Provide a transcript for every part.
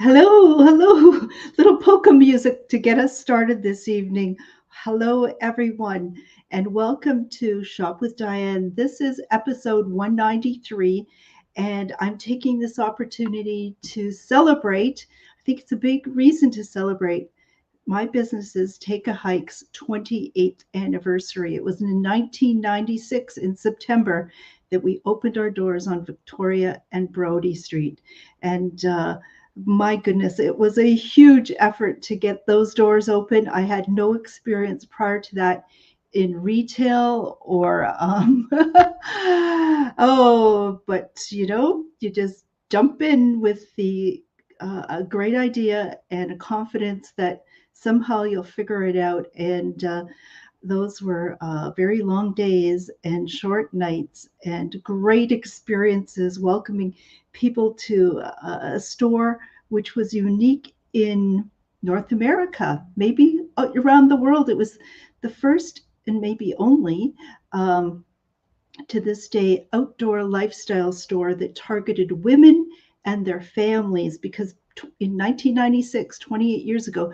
Hello, hello. Little polka music to get us started this evening. Hello, everyone, and welcome to Shop with Diane. This is episode 193, and I'm taking this opportunity to celebrate. I think it's a big reason to celebrate my business's Take a Hike's 28th anniversary. It was in 1996 in September that we opened our doors on Victoria and Brodie Street. And my goodness, it was a huge effort to get those doors open. I had no experience prior to that in retail or but you just jump in with the a great idea and a confidence that somehow you'll figure it out. And those were very long days and short nights and great experiences welcoming people to a store which was unique in North America, maybe around the world. It was the first and maybe only to this day outdoor lifestyle store that targeted women and their families, because in 1996, 28 years ago,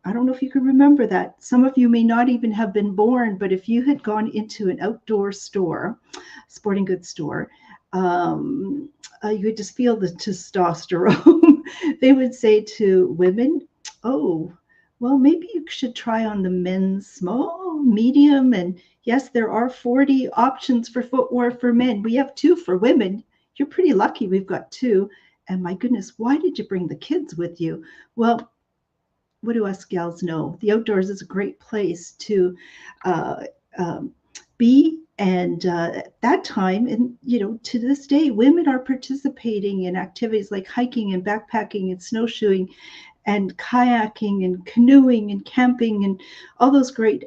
I don't know if you can remember that. Some of you may not even have been born, but if you had gone into an outdoor store, sporting goods store, you would just feel the testosterone. They would say to women, oh, well, maybe you should try on the men's small, medium, and yes, there are 40 options for footwear for men. We have two for women. You're pretty lucky we've got two. And my goodness, why did you bring the kids with you? Well, what do us gals know? The outdoors is a great place to uh, be. And at that time, and to this day, women are participating in activities like hiking and backpacking and snowshoeing and kayaking and canoeing and camping and all those great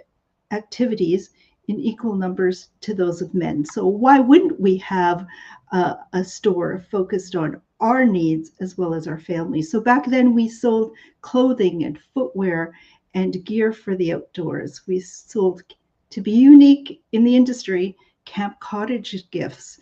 activities in equal numbers to those of men. So why wouldn't we have a store focused on our needs as well as our families? So back then we sold clothing and footwear and gear for the outdoors. We sold, to be unique in the industry, camp cottage gifts,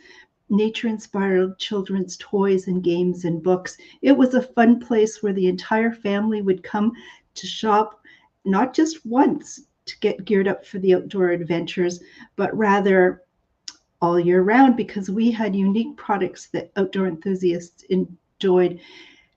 nature-inspired children's toys and games and books. It was a fun place where the entire family would come to shop, not just once to get geared up for the outdoor adventures, but rather all year round, because we had unique products that outdoor enthusiasts enjoyed.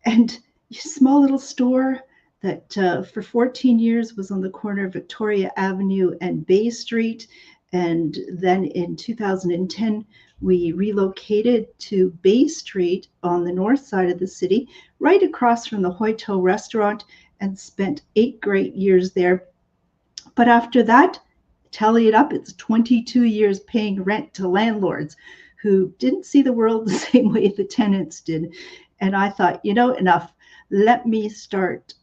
And a small little store that for 14 years was on the corner of Victoria Avenue and Bay Street. And then in 2010, we relocated to Bay Street on the north side of the city, right across from the Hoyto restaurant, and spent 8 great years there. But after that, tally it up, it's 22 years paying rent to landlords who didn't see the world the same way the tenants did. And I thought, enough. Let me start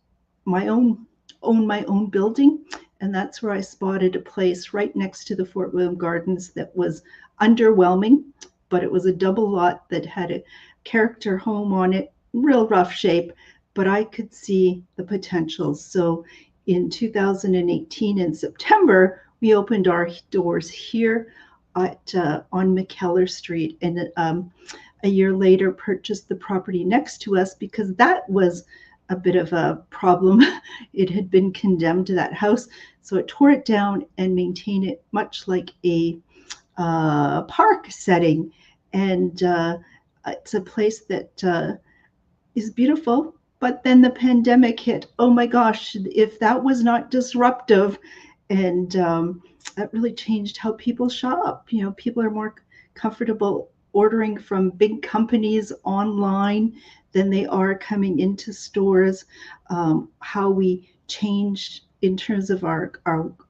own my own building. And that's where I spotted a place right next to the Fort William Gardens that was underwhelming, but it was a double lot that had a character home on it, real rough shape, but I could see the potential. So in 2018 in September, we opened our doors here at on McKellar Street, and a year later purchased the property next to us because that was a bit of a problem. It had been condemned to that house, so it tore it down and maintained it much like a park setting. And it's a place that is beautiful. But then the pandemic hit. Oh my gosh, if that was not disruptive, and that really changed how people shop. People are more comfortable ordering from big companies online than they are coming into stores. How we changed in terms of our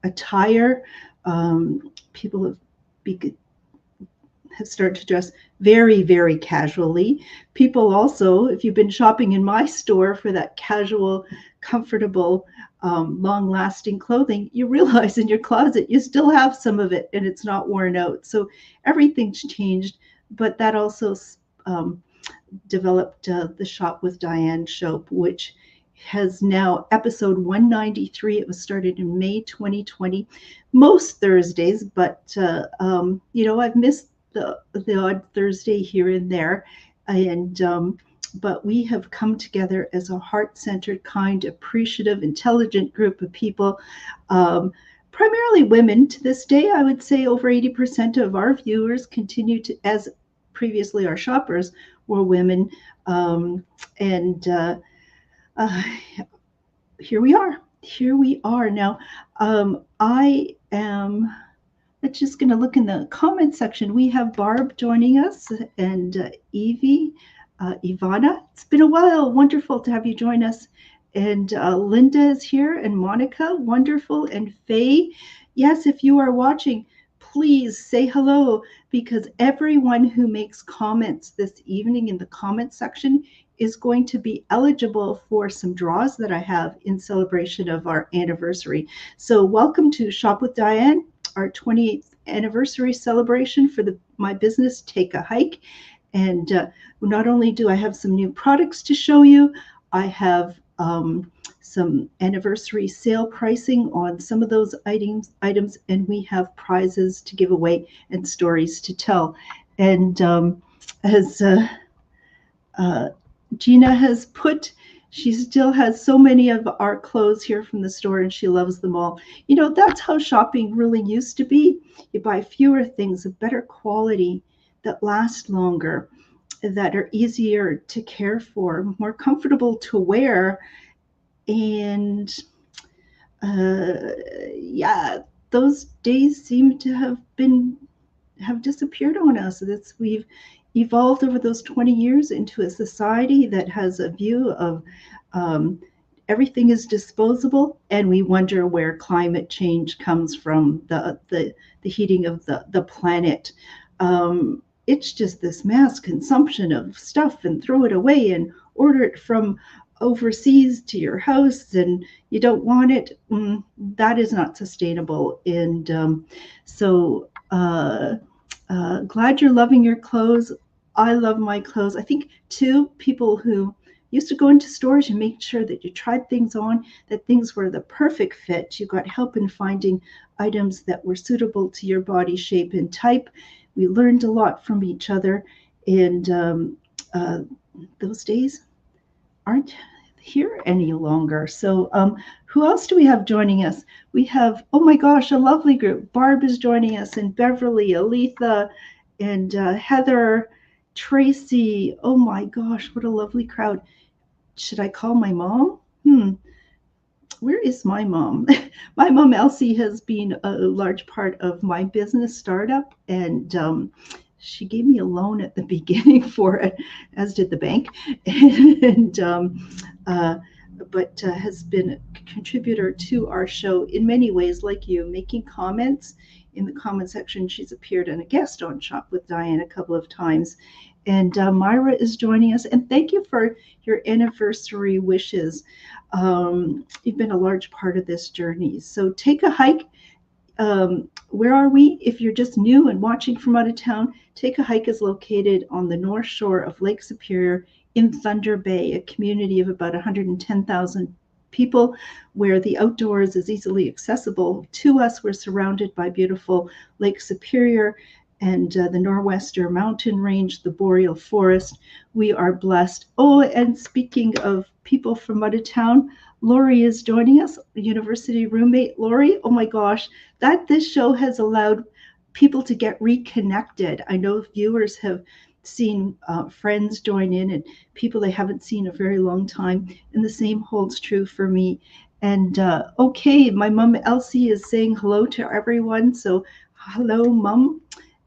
attire. People have started to dress very, very casually. People also, if you've been shopping in my store for that casual, comfortable, long-lasting clothing, you realize in your closet you still have some of it and it's not worn out. So everything's changed, but that also developed the Shop with Diane show, which has now episode 193. It was started in May 2020, most Thursdays, but I've missed the odd Thursday here and there. And but we have come together as a heart-centered, kind, appreciative, intelligent group of people, primarily women to this day. I would say over 80% of our viewers continue to, as previously our shoppers were women. And here we are. Here we are. Now, I am just going to look in the comment section. We have Barb joining us and Evie, Ivana. It's been a while. Wonderful to have you join us. And Linda is here and Monica. Wonderful. And Faye. Yes, if you are watching, please say hello, because everyone who makes comments this evening in the comment section is going to be eligible for some draws that I have in celebration of our anniversary. So welcome to Shop with Diane, our 28th anniversary celebration for my business, Take a Hike. And not only do I have some new products to show you, I have some anniversary sale pricing on some of those items, and we have prizes to give away and stories to tell. And as Gina has put, she still has so many of our clothes here from the store and she loves them all. You know, that's how shopping really used to be. You buy fewer things of better quality that last longer, that are easier to care for, more comfortable to wear. And yeah, those days seem to have disappeared on us. We've evolved over those 20 years into a society that has a view of everything is disposable, and we wonder where climate change comes from, the heating of the planet. It's just this mass consumption of stuff, and throw it away and order it from overseas to your house, and you don't want it. That is not sustainable. And so glad you're loving your clothes. I love my clothes. I think too, people who used to go into stores and make sure that you tried things on, that things were the perfect fit. You got help in finding items that were suitable to your body shape and type. We learned a lot from each other, and those days aren't here any longer. So who else do we have joining us? We have, oh my gosh, a lovely group. Barb is joining us, and Beverly, Aletha, and Heather, Tracy. Oh my gosh, what a lovely crowd. Should I call my mom? Where is my mom? My mom, Elsie, has been a large part of my business startup, and she gave me a loan at the beginning for it, as did the bank, but has been a contributor to our show in many ways, like you, making comments in the comment section. She's appeared and a guest on Shop with Diane a couple of times. And Myra is joining us. And thank you for your anniversary wishes. You've been a large part of this journey. So take a hike. Where are we? If you're just new and watching from out of town, Take a Hike is located on the north shore of Lake Superior in Thunder Bay, a community of about 110,000 people, where the outdoors is easily accessible to us. We're surrounded by beautiful Lake Superior and the Nor'Wester Mountain Range, the Boreal Forest. We are blessed. Oh, and speaking of people from out of town, Lori is joining us, university roommate Lori. Oh my gosh, this show has allowed people to get reconnected. I know viewers have seen friends join in and people they haven't seen a very long time, and the same holds true for me. And okay, my mom Elsie is saying hello to everyone. So hello, Mom.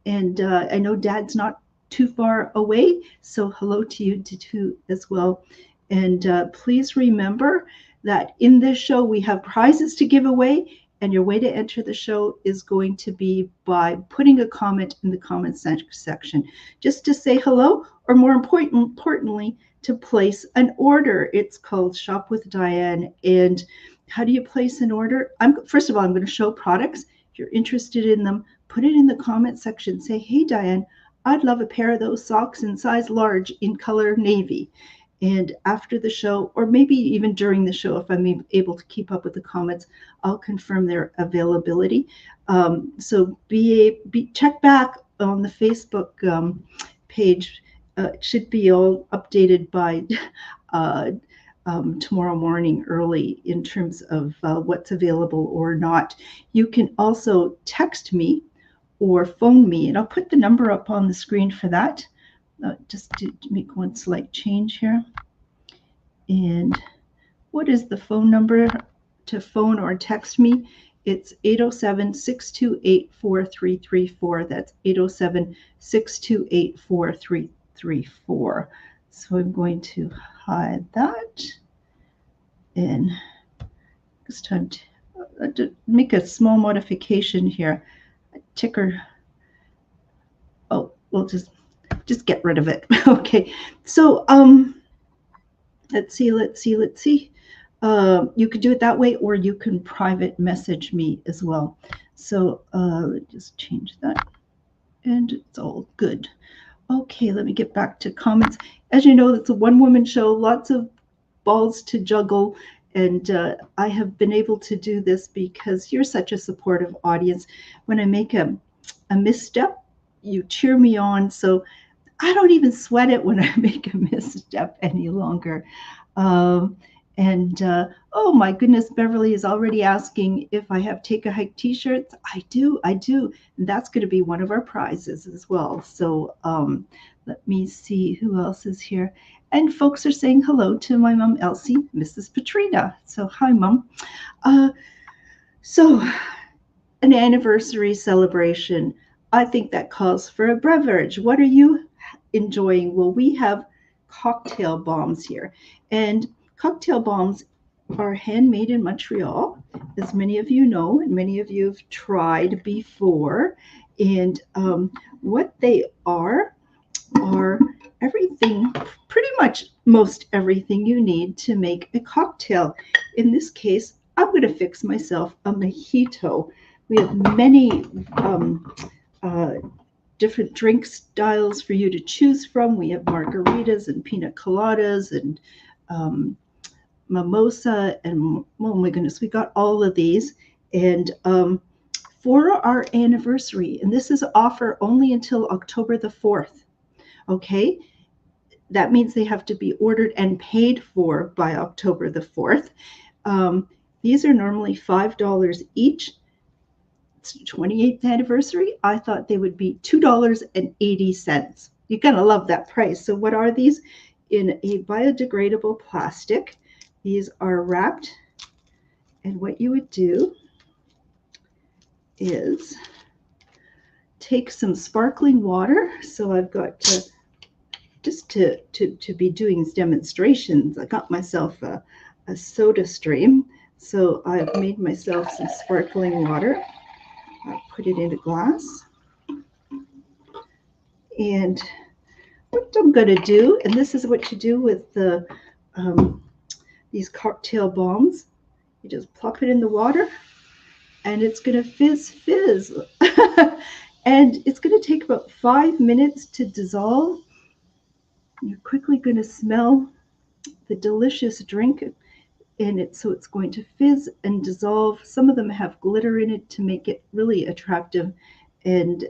And I know Dad's not too far away, so hello to you too as well. And please remember that in this show we have prizes to give away, and your way to enter the show is going to be by putting a comment in the comment section, just to say hello, or more importantly, to place an order. It's called Shop with Diane. And how do you place an order? First of all, I'm going to show products. If you're interested in them, put it in the comment section. Say, hey, Diane, I'd love a pair of those socks in size large in color navy. And after the show, or maybe even during the show, if I'm able to keep up with the comments, I'll confirm their availability. So check back on the Facebook page it should be all updated by tomorrow morning early in terms of what's available or not. You can also text me or phone me, and I'll put the number up on the screen for that. Just to make one slight change here. And what is the phone number to phone or text me? It's 807-628-4334. That's 807-628-4334. So I'm going to hide that. And it's time to make a small modification here. A ticker. Oh, we'll just get rid of it. Okay. So let's see. You could do it that way, or you can private message me as well. So just change that, and it's all good. Okay, let me get back to comments. As you know, it's a one-woman show, lots of balls to juggle, and I have been able to do this because you're such a supportive audience. When I make a misstep, you cheer me on, so I don't even sweat it when I make a misstep any longer. Oh my goodness, Beverly is already asking if I have Take a Hike t-shirts. I do. And that's going to be one of our prizes as well. So let me see who else is here. And folks are saying hello to my mom, Elsie, Mrs. Petrina. So hi, Mom. So an anniversary celebration. I think that calls for a beverage. What are you enjoying? Well, we have cocktail bombs here. And cocktail bombs are handmade in Montreal, as many of you know, and many of you have tried before. And what they are everything, pretty much most everything you need to make a cocktail. In this case, I'm going to fix myself a mojito. We have many different drink styles for you to choose from. We have margaritas and pina coladas and mimosa, and oh my goodness, we got all of these. And for our anniversary, and this is an offer only until October the 4th, okay? That means they have to be ordered and paid for by October the 4th. These are normally $5 each. It's 28th anniversary. I thought they would be $2.80. You're gonna love that price. So what are these? In a biodegradable plastic. These are wrapped, and what you would do is take some sparkling water. So I've got just to be doing demonstrations, I got myself a soda stream. So I've made myself some sparkling water. I put it in a glass. And what I'm going to do, and this is what you do with the these cocktail bombs, you just plop it in the water, and it's going to fizz. And it's going to take about 5 minutes to dissolve. You're quickly going to smell the delicious drink, and so it's going to fizz and dissolve. Some of them have glitter in it to make it really attractive. And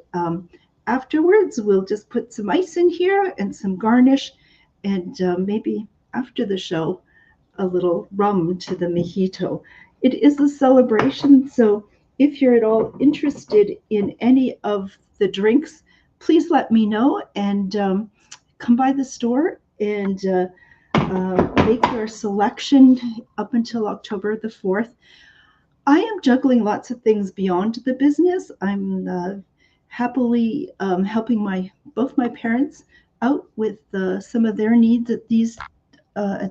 afterwards, we'll just put some ice in here and some garnish, and maybe after the show, a little rum to the mojito. It is a celebration, so if you're at all interested in any of the drinks, please let me know, and come by the store and make your selection up until October the 4th. I am juggling lots of things beyond the business. I'm happily helping both my parents out with some of their needs at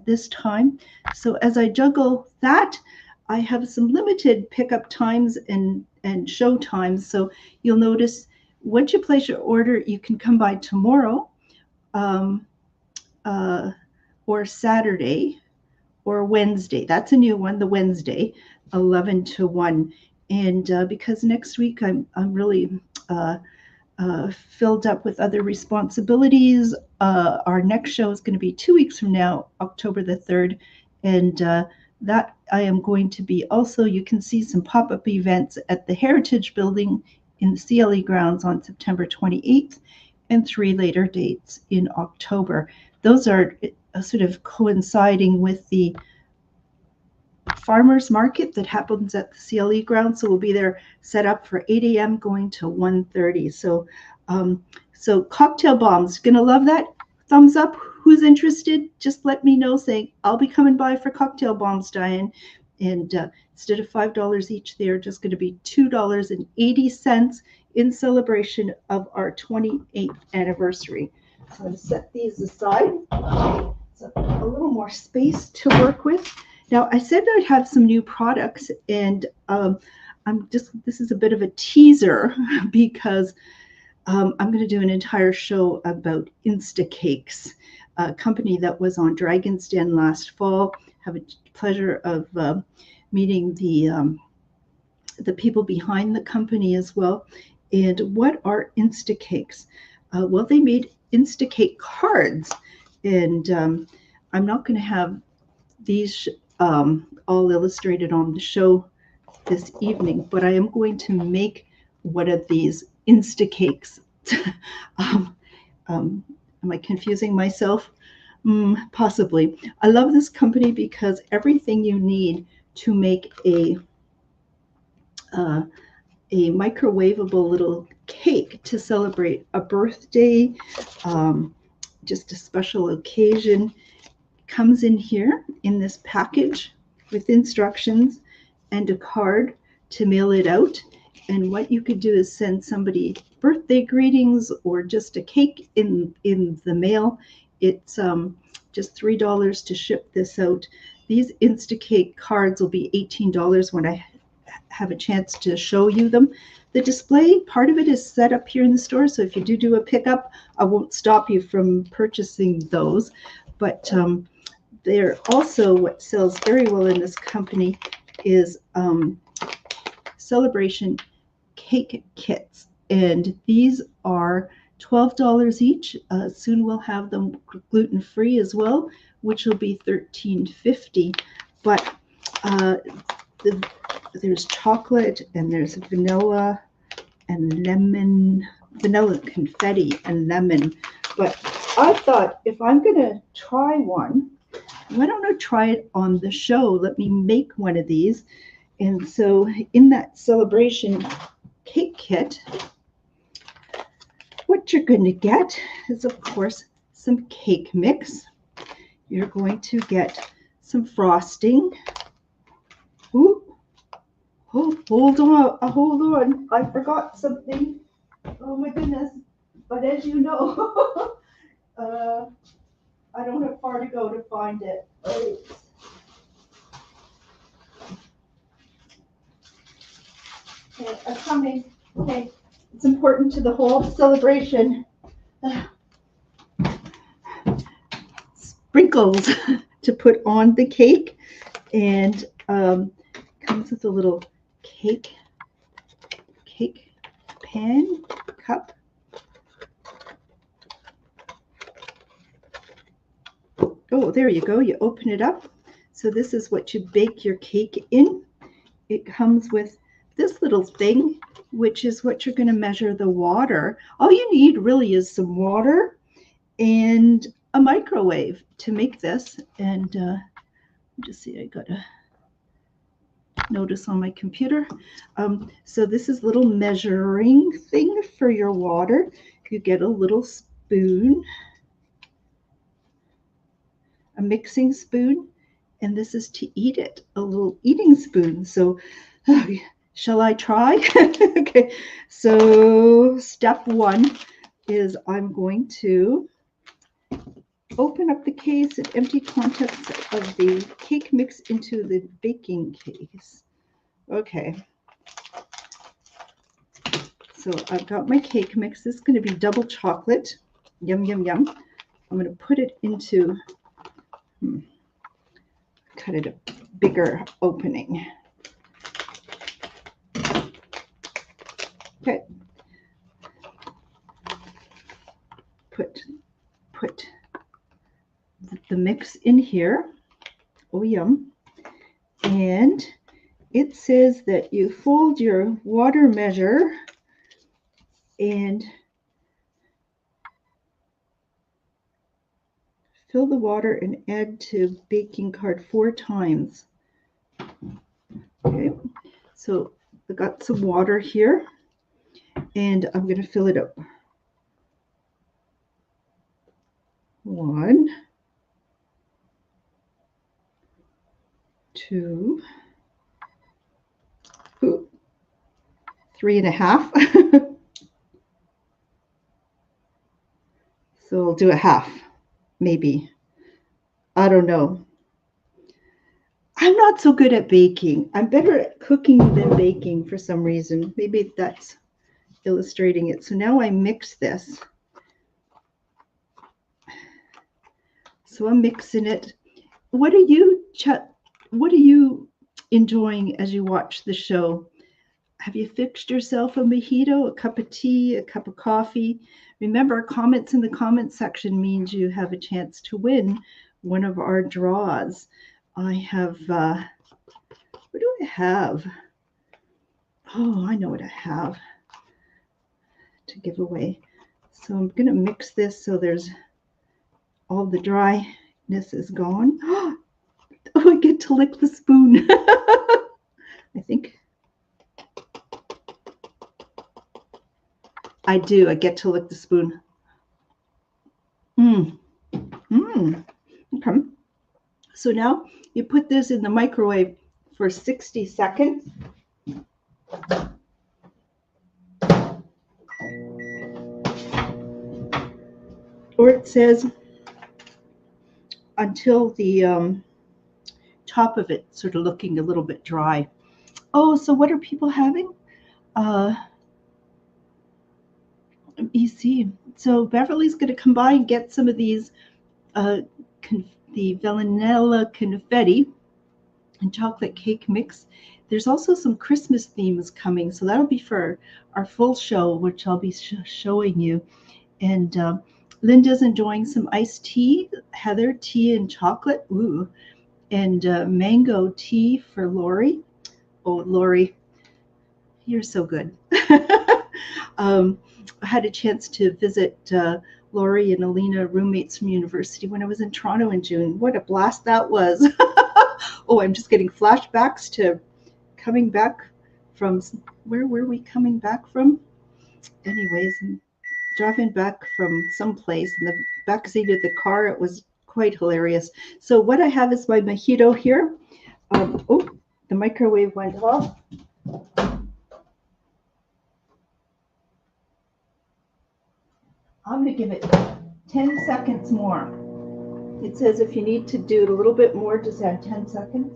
this time. So as I juggle that, I have some limited pickup times and show times. So you'll notice once you place your order, you can come by tomorrow or Saturday or Wednesday. That's a new one, the Wednesday, 11 to 1. And because next week I'm really filled up with other responsibilities. Our next show is going to be 2 weeks from now, October the 3rd. And that I am going to be also, you can see some pop-up events at the Heritage Building in the CLE grounds on September 28th. and 3 later dates in October. Those are sort of coinciding with the farmers market that happens at the CLE ground. So we'll be there set up for 8 a.m. going to 1:30. So cocktail bombs, gonna love that. Thumbs up. Who's interested? Just let me know saying I'll be coming by for cocktail bombs, Diane. And instead of $5 each, they are just going to be $2.80 in celebration of our 28th anniversary. So I'm going to set these aside. So a little more space to work with. Now, I said I'd have some new products, and this is a bit of a teaser because I'm going to do an entire show about Instacakes, a company that was on Dragon's Den last fall. Have a pleasure of meeting the people behind the company as well. And what are Instacakes? Well, they made Instacake cards, and I'm not going to have these all illustrated on the show this evening, but I am going to make one of these Instacakes. Am I confusing myself? Possibly. I love this company because everything you need to make a microwavable little cake to celebrate a birthday, just a special occasion, comes in here in this package with instructions and a card to mail it out. And what you could do is send somebody birthday greetings or just a cake in the mail. It's just $3 to ship this out. These Instacake cards will be $18 when I have a chance to show you them. The display, part of it is set up here in the store, so if you do a pickup, I won't stop you from purchasing those. But they're also, what sells very well in this company is celebration cake kits, and these are $12 each. Soon we'll have them gluten-free as well, which will be $13.50. But there's chocolate and there's vanilla and lemon, vanilla confetti and lemon. But I thought if I'm going to try one, why don't I try it on the show? Let me make one of these. And so in that celebration cake kit, what you're going to get is, of course, some cake mix. You're going to get some frosting. Ooh. Oh, hold on. I forgot something. Oh my goodness. But as you know, I don't have far to go to find it. Right. Okay, I'm coming. Okay, it's important to the whole celebration. Sprinkles to put on the cake, and comes with a little cake pan cup. Oh, there you go. You open it up. So this is what you bake your cake in. It comes with this little thing, which is what you're going to measure the water. All you need really is some water and a microwave to make this. And just see, I got a notice on my computer. So this is a little measuring thing for your water. You get a little spoon, a mixing spoon, and this is to eat it, a little eating spoon. So shall I try? Okay, so step one is I'm going to open up the case and empty contents of the cake mix into the baking case. Okay, so I've got my cake mix. This is going to be double chocolate. Yum, yum, yum. I'm going to put it into, cut it a bigger opening. Okay. Put the mix in here. Oh, yum. And it says that you fold your water measure and Fill the water and add to baking card 4 times. Okay, so I got some water here, and I'm going to fill it up. 1, 2, 3.5. So I'll do a half, maybe. I don't know. I'm not so good at baking. I'm better at cooking than baking for some reason. Maybe that's illustrating it. So now I mix this. So I'm mixing it. What are you enjoying as you watch the show? Have you fixed yourself a mojito, a cup of tea, a cup of coffee? Remember, comments in the comment section means you have a chance to win one of our draws. I have, what do I have? Oh, I know what I have to give away. So I'm going to mix this so there's all the dryness is gone. Oh, I get to lick the spoon. I think I do. I get to lick the spoon. Okay. So now you put this in the microwave for 60 seconds. Or it says until the top of it sort of looking a little bit dry. Oh, so what are people having? You see, so Beverly's going to come by and get some of these, the vanilla confetti and chocolate cake mix. There's also some Christmas themes coming, so that'll be for our full show, which I'll be showing you. And Linda's enjoying some iced tea, Heather tea and chocolate, ooh, and mango tea for Lori. Oh, Lori, you're so good. I had a chance to visit Lori and Alina, roommates from university, when I was in Toronto in June. What a blast that was. Oh, I'm just getting flashbacks to coming back from, where were we coming back from? Anyways, I'm driving back from someplace in the back seat of the car. It was quite hilarious. So what I have is my mojito here. Oh, the microwave went off. I'm going to give it 10 seconds more. It says if you need to do it a little bit more, just add 10 seconds.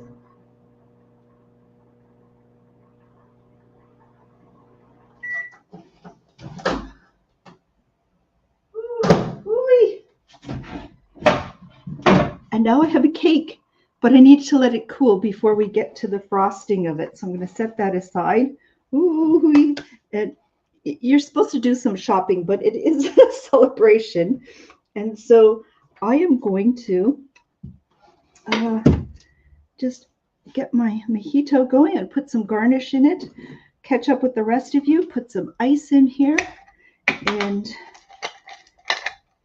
And now I have a cake, but I need to let it cool before we get to the frosting of it. So I'm going to set that aside. Ooh, and you're supposed to do some shopping, but it is a celebration. And so I am going to just get my mojito going and put some garnish in it, catch up with the rest of you, put some ice in here, and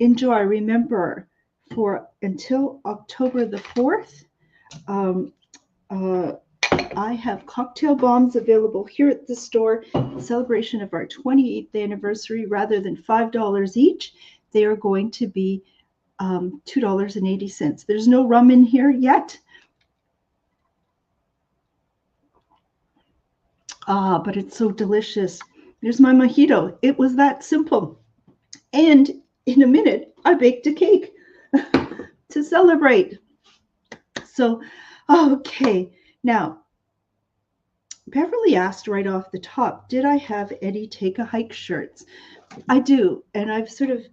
enjoy. Remember, for until October the 4th, I have cocktail bombs available here at the store in celebration of our 28th anniversary. Rather than $5 each, they are going to be $2.80. There's no rum in here yet. But it's so delicious. There's my mojito. It was that simple. And in a minute, I baked a cake to celebrate. So, okay. Now, Beverly asked right off the top, did I have any Take a Hike shirts? I do. And I've sort of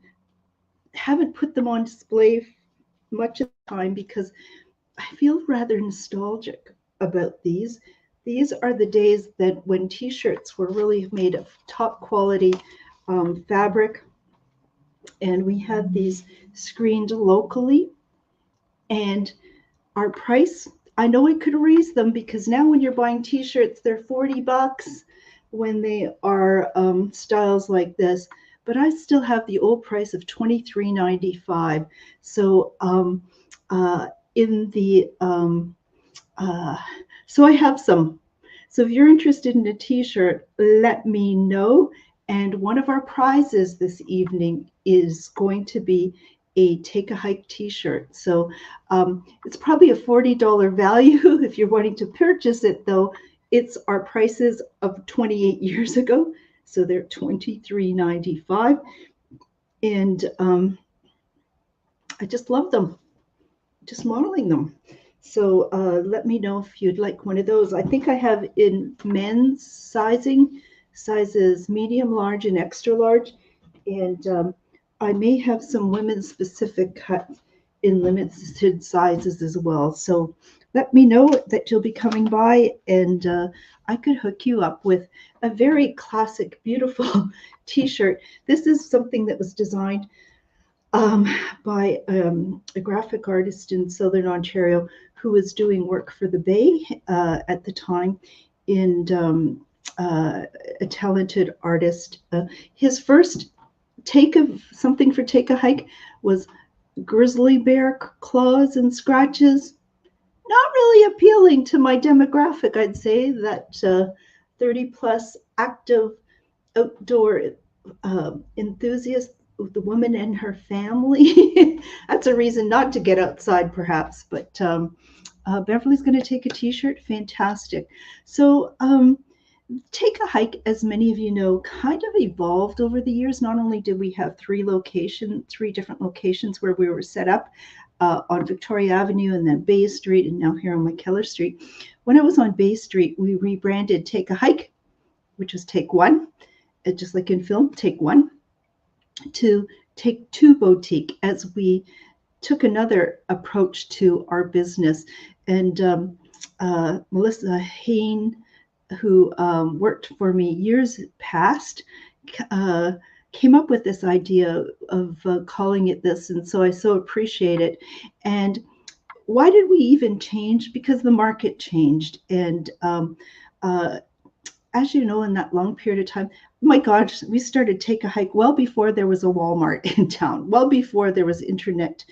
haven't put them on display much of the time because I feel rather nostalgic about these. These are the days that when t-shirts were really made of top quality fabric, and we had these screened locally, and our price, I know I could raise them because now when you're buying t-shirts, they're $40 when they are styles like this, but I still have the old price of $23.95. So in the so I have some. So if you're interested in a t-shirt, let me know. And one of our prizes this evening is going to be a Take a Hike t-shirt. So it's probably a $40 value if you're wanting to purchase it, though. It's our prices of 28 years ago. So they're $23.95. And I just love them, just modeling them. So let me know if you'd like one of those. I think I have in men's sizes medium, large, and extra large. And I may have some women's specific cuts in limited sizes as well. So let me know that you'll be coming by, and I could hook you up with a very classic, beautiful t-shirt. This is something that was designed um, by a graphic artist in Southern Ontario who was doing work for the Bay at the time, and a talented artist. His first take of something for Take a Hike was grizzly bear claws and scratches. Not really appealing to my demographic, I'd say, that 30 plus active outdoor enthusiast, the woman and her family. That's a reason not to get outside, perhaps. But Beverly's going to take a t-shirt. Fantastic. So Take a Hike, as many of you know, kind of evolved over the years. Not only did we have three different locations where we were set up on Victoria Avenue and then Bay Street, and now here on McKellar Street. When I was on Bay Street, we rebranded Take a Hike, which was Take One, just like in film, Take One, to Take Two Boutique, as we took another approach to our business. And Melissa Hain, who worked for me years past, came up with this idea of calling it this. And so I so appreciate it. And why did we even change? Because the market changed. And as you know, in that long period of time, my gosh, we started Take a Hike well before there was a Walmart in town, well before there was internet,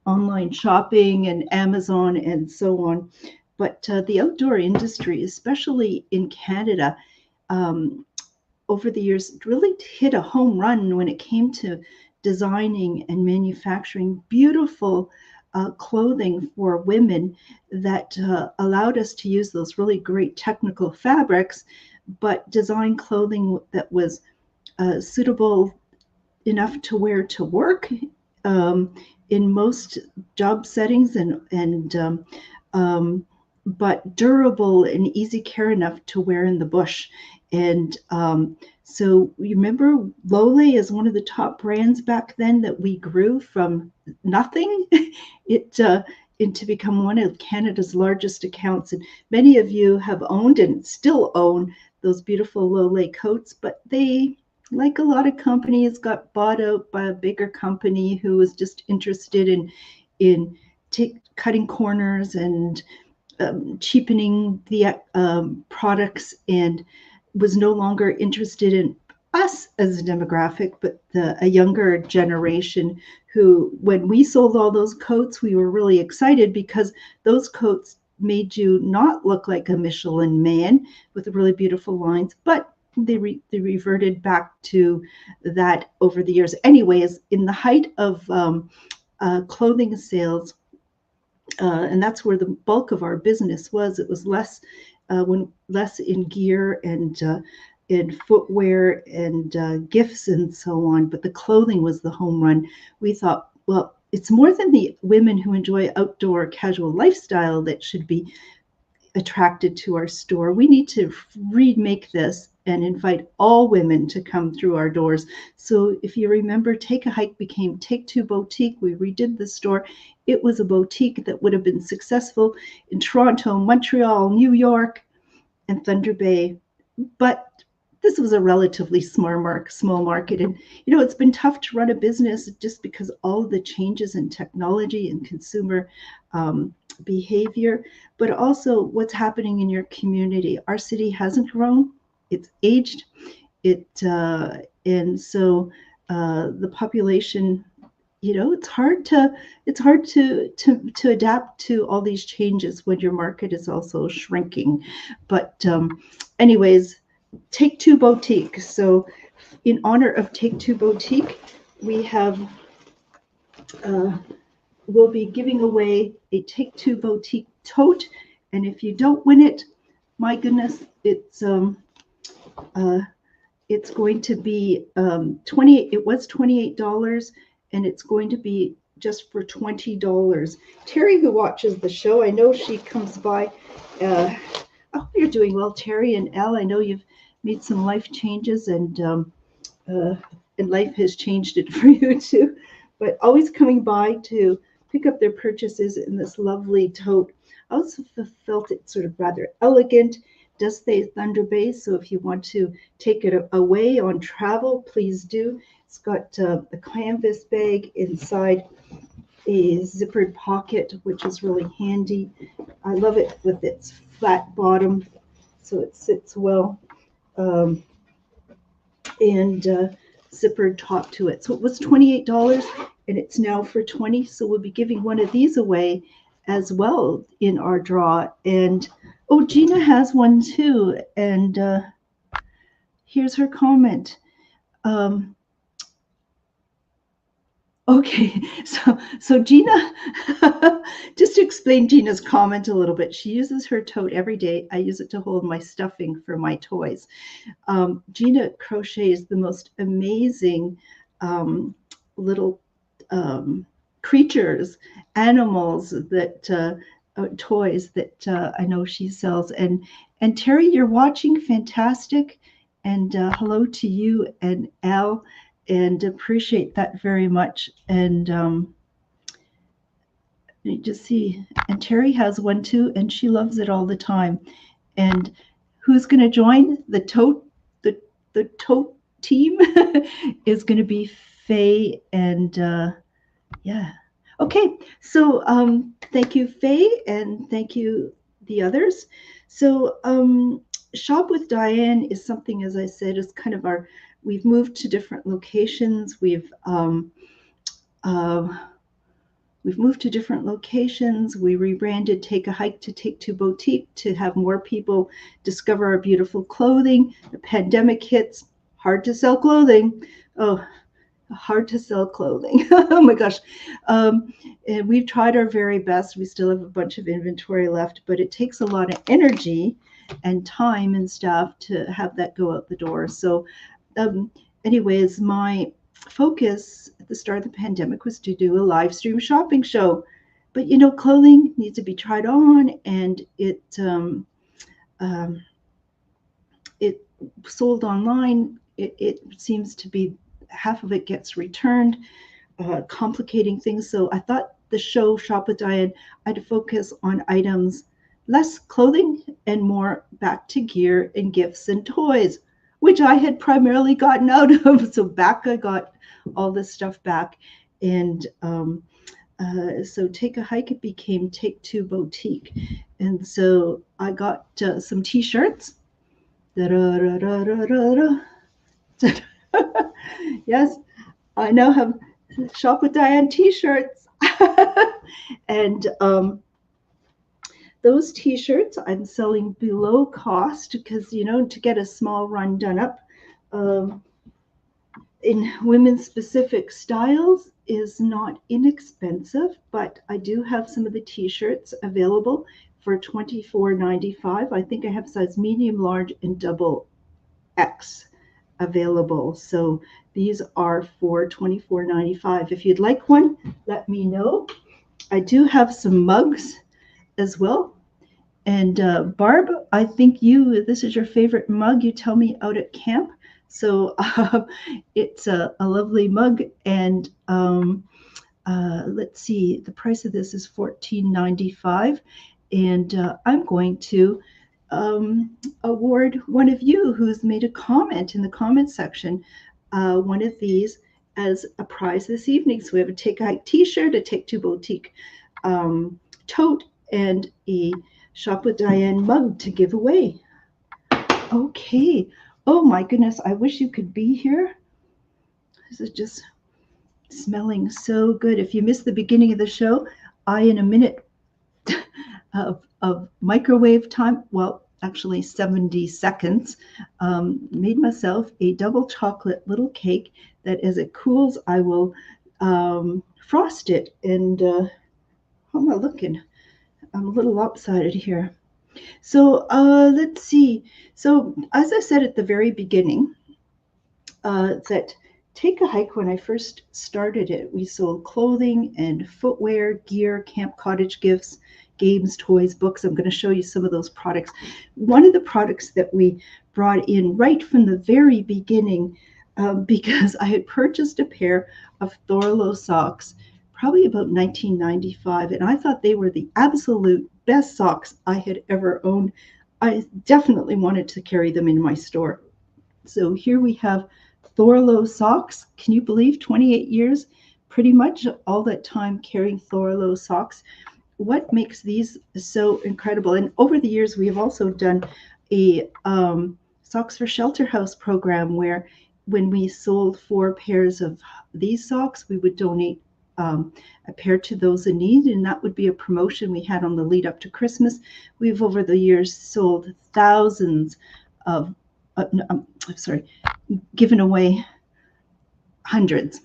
online shopping and Amazon and so on. But the outdoor industry, especially in Canada, over the years, really hit a home run when it came to designing and manufacturing beautiful clothing for women that allowed us to use those really great technical fabrics, but design clothing that was suitable enough to wear to work in most job settings, but durable and easy care enough to wear in the bush. And so you remember Lole is one of the top brands back then that we grew from nothing into become one of Canada's largest accounts. And many of you have owned and still own those beautiful Lole coats, but they, like a lot of companies, got bought out by a bigger company who was just interested in cutting corners and cheapening the products, and was no longer interested in us as a demographic, but a younger generation who, when we sold all those coats, we were really excited because those coats made you not look like a Michelin man with really beautiful lines, but they reverted back to that over the years. Anyways, in the height of clothing sales, and that's where the bulk of our business was. It was less in gear and in footwear and gifts and so on, but the clothing was the home run. We thought, well, it's more than the women who enjoy outdoor casual lifestyle that should be attracted to our store. We need to remake this and invite all women to come through our doors. So if you remember, Take a Hike became Take Two Boutique. We redid the store. It was a boutique that would have been successful in Toronto, Montreal, New York, and Thunder Bay. But this was a relatively small market. And, you know, it's been tough to run a business just because all of the changes in technology and consumer behavior, but also what's happening in your community. Our city hasn't grown. It's aged. And so the population, it's hard to adapt to all these changes when your market is also shrinking. But anyways, Take Two Boutique. So in honor of Take Two Boutique, we have we'll be giving away a Take Two Boutique tote, and if you don't win it, my goodness, it's going to be it was $28, and it's going to be just for $20. Terry, who watches the show, I know she comes by. I hope you're doing well, Terry and Elle. I know you've made some life changes, and life has changed it for you too. But always coming by to pick up their purchases in this lovely tote. I also felt it sort of rather elegant. Does say Thunder Bay, so if you want to take it away on travel, please do. It's got a canvas bag inside, a zippered pocket, which is really handy. I love it with its flat bottom, so it sits well, and zippered top to it. So it was $28, and it's now for $20. So we'll be giving one of these away as well in our draw. And oh, Gina has one too, and here's her comment. Okay, so Gina, just to explain Gina's comment a little bit, she uses her tote every day. I use it to hold my stuffing for my toys. Gina crochets the most amazing little creatures, animals that toys that I know she sells. And Terry, you're watching, fantastic, and hello to you and Al. And appreciate that very much. And you just see, and Terry has one too, and she loves it all the time. And who's going to join the tote? The tote team is going to be Faye, and yeah. Okay, so thank you, Faye, and thank you, the others. So Shop with Diane is something, as I said, is kind of our. We've moved to different locations. We've moved to different locations. We rebranded Take a Hike to Take Two Boutique to have more people discover our beautiful clothing. The pandemic hits, hard to sell clothing. Oh, hard to sell clothing. Oh my gosh. And we've tried our very best. We still have a bunch of inventory left, but it takes a lot of energy and time and staff to have that go out the door. So anyways, my focus at the start of the pandemic was to do a live stream shopping show. But clothing needs to be tried on, and it sold online. It seems to be half of it gets returned, complicating things. So I thought the show Shop with Diane, I'd focus on items, less clothing and more back to gear and gifts and toys, which I had primarily gotten out of. So back, I got all this stuff back. And so Take a Hike, it became Take Two Boutique. And so I got some t-shirts. Yes, I now have Shop with Diane t-shirts. And those t-shirts I'm selling below cost because, to get a small run done up in women's specific styles is not inexpensive, but I do have some of the t-shirts available for $24.95. I think I have size medium, large, and double X available. So these are for $24.95. If you'd like one, let me know. I do have some mugs as well. And Barb, I think this is your favorite mug. You tell me out at camp. So it's a lovely mug. And let's see, the price of this is $14.95. And I'm going to award one of you who's made a comment in the comment section, one of these as a prize this evening. So we have a Take a Hike t-shirt, a Take Two Boutique tote, and a Shop with Diane mug to give away. Okay, Oh my goodness, I wish you could be here. This is just smelling so good. If you missed the beginning of the show, I, in a minute of microwave time, well, actually 70 seconds, made myself a double chocolate little cake that as it cools, I will frost it. And how am I looking? I'm a little lopsided here. So let's see. So as I said at the very beginning, that Take a Hike, when I first started it, we sold clothing and footwear, gear, camp cottage gifts, games, toys, books. I'm going to show you some of those products. One of the products that we brought in right from the very beginning, because I had purchased a pair of Thorlo socks probably about 1995, and I thought they were the absolute best socks I had ever owned. I definitely wanted to carry them in my store. So here we have Thorlo socks. Can you believe 28 years? Pretty much all that time carrying Thorlo socks. What makes these so incredible? And over the years, we have also done a Socks for Shelter House program where when we sold 4 pairs of these socks, we would donate a pair to those in need, and that would be a promotion we had on the lead up to Christmas. We've over the years sold thousands of, I'm sorry, given away hundreds,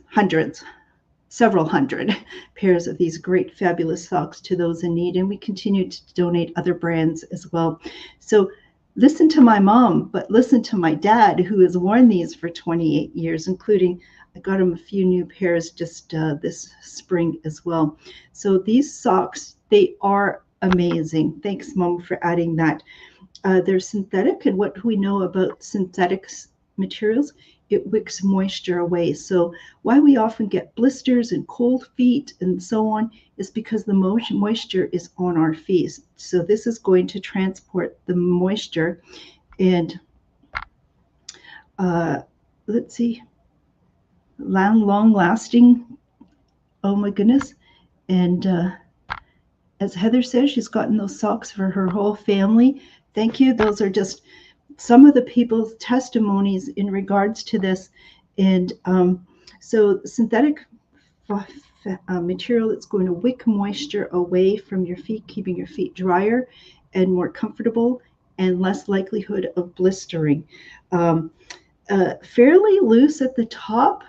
several hundred pairs of these great, fabulous socks to those in need. And we continue to donate other brands as well. So listen to my mom, but listen to my dad, who has worn these for 28 years, including I got him a few new pairs just this spring as well. So these socks, they are amazing. Thanks, Mom, for adding that. They're synthetic, and what we know about synthetic materials, it wicks moisture away. So why we often get blisters and cold feet and so on is because the moisture is on our feet. So this is going to transport the moisture. And let's see, long lasting. Oh my goodness. And as Heather says, she's gotten those socks for her whole family. Thank you. Those are just some of the people's testimonies in regards to this. And so synthetic material that's going to wick moisture away from your feet, keeping your feet drier and more comfortable and less likelihood of blistering. Fairly loose at the top,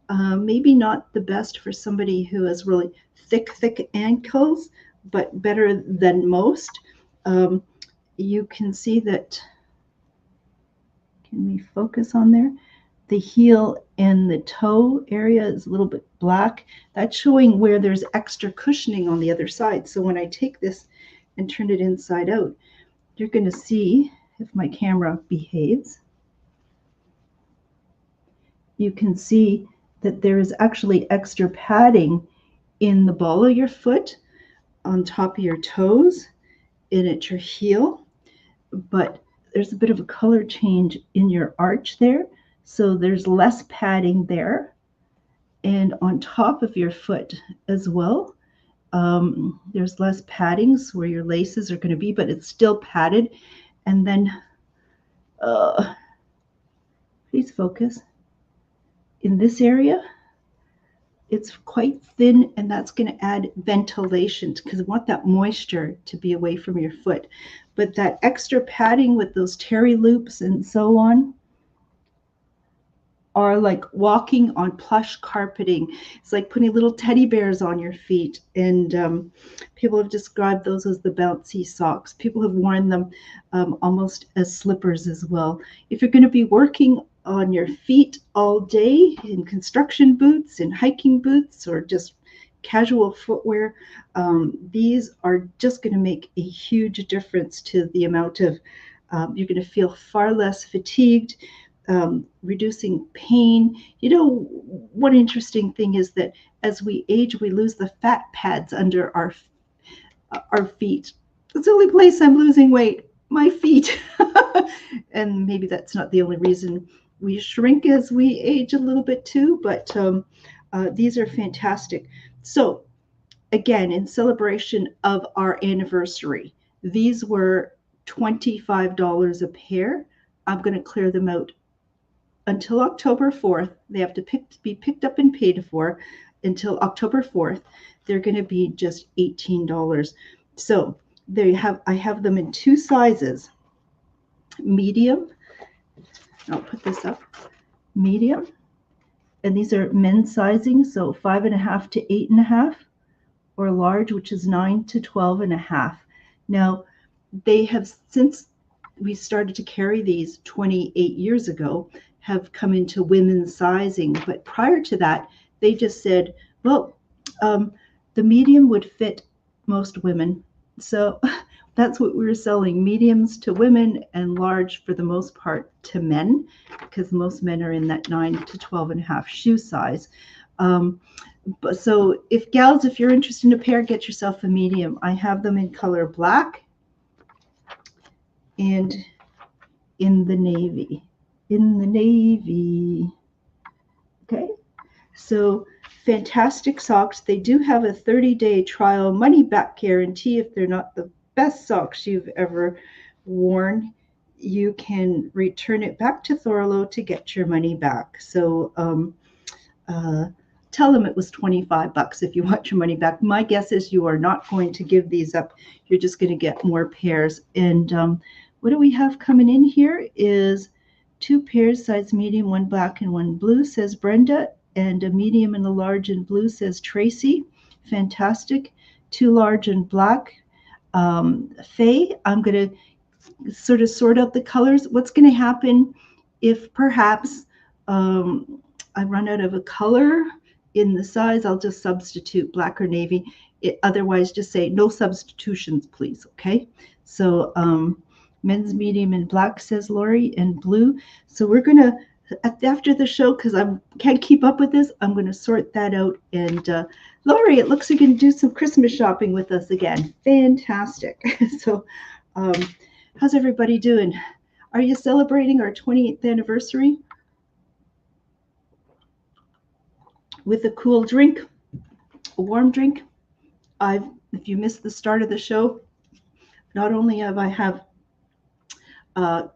maybe not the best for somebody who has really thick ankles, but better than most. You can see that, can we focus on there? The heel and the toe area is a little bit black. That's showing where there's extra cushioning on the other side. So when I take this and turn it inside out, you're going to see, if my camera behaves, you can see that there is actually extra padding in the ball of your foot, on top of your toes, and at your heel. But there's a bit of a color change in your arch there. So there's less padding there. And on top of your foot as well, there's less paddings where your laces are going to be, but it's still padded. And then, please focus. In this area, it's quite thin, and that's going to add ventilation because we want that moisture to be away from your foot. But that extra padding with those terry loops and so on are like walking on plush carpeting. It's like putting little teddy bears on your feet. And people have described those as the bouncy socks. People have worn them almost as slippers as well. If you're going to be working on your feet all day in construction boots and hiking boots or just casual footwear, these are just going to make a huge difference to the amount of, you're going to feel far less fatigued, reducing pain. You know, one interesting thing is that as we age, we lose the fat pads under our feet. It's the only place I'm losing weight, my feet. And maybe that's not the only reason we shrink as we age a little bit too, but these are fantastic. So again, in celebration of our anniversary, these were $25 a pair. I'm going to clear them out until October 4th. They have to be picked up and paid for until October 4th. They're going to be just $18. So I have them in two sizes, medium. I'll put this up, medium. And these are men's sizing, so 5.5 to 8.5, or large, which is 9 to 12.5. Now, they have, since we started to carry these 28 years ago, have come into women's sizing. But prior to that, they just said, well, the medium would fit most women. So that's what we were selling, mediums to women and large for the most part to men, because most men are in that 9 to 12.5 shoe size. But so if gals, if you're interested in a pair, get yourself a medium. I have them in color black and in the navy. Okay, so fantastic socks. They do have a 30-day trial money back guarantee. If they're not the best socks you've ever worn, you can return it back to Thorlo to get your money back. So tell them it was $25 if you want your money back. My guess is you are not going to give these up. You're just going to get more pairs. And what do we have coming in here is 2 pairs, size medium, 1 black and 1 blue, says Brenda, and a medium and a large in blue, says Tracy. Fantastic. 2 large and black. Faye, I'm going to sort of sort out the colors. What's going to happen if perhaps I run out of a color in the size? I'll just substitute black or navy. Otherwise, just say no substitutions, please. Okay. So men's medium in black, says Lori, and blue. So we're going to, after the show, because I can't keep up with this, I'm going to sort that out. And Lori, it looks like you're going to do some Christmas shopping with us again. Fantastic. So how's everybody doing? Are you celebrating our 28th anniversary with a cool drink, a warm drink? If you missed the start of the show, not only have I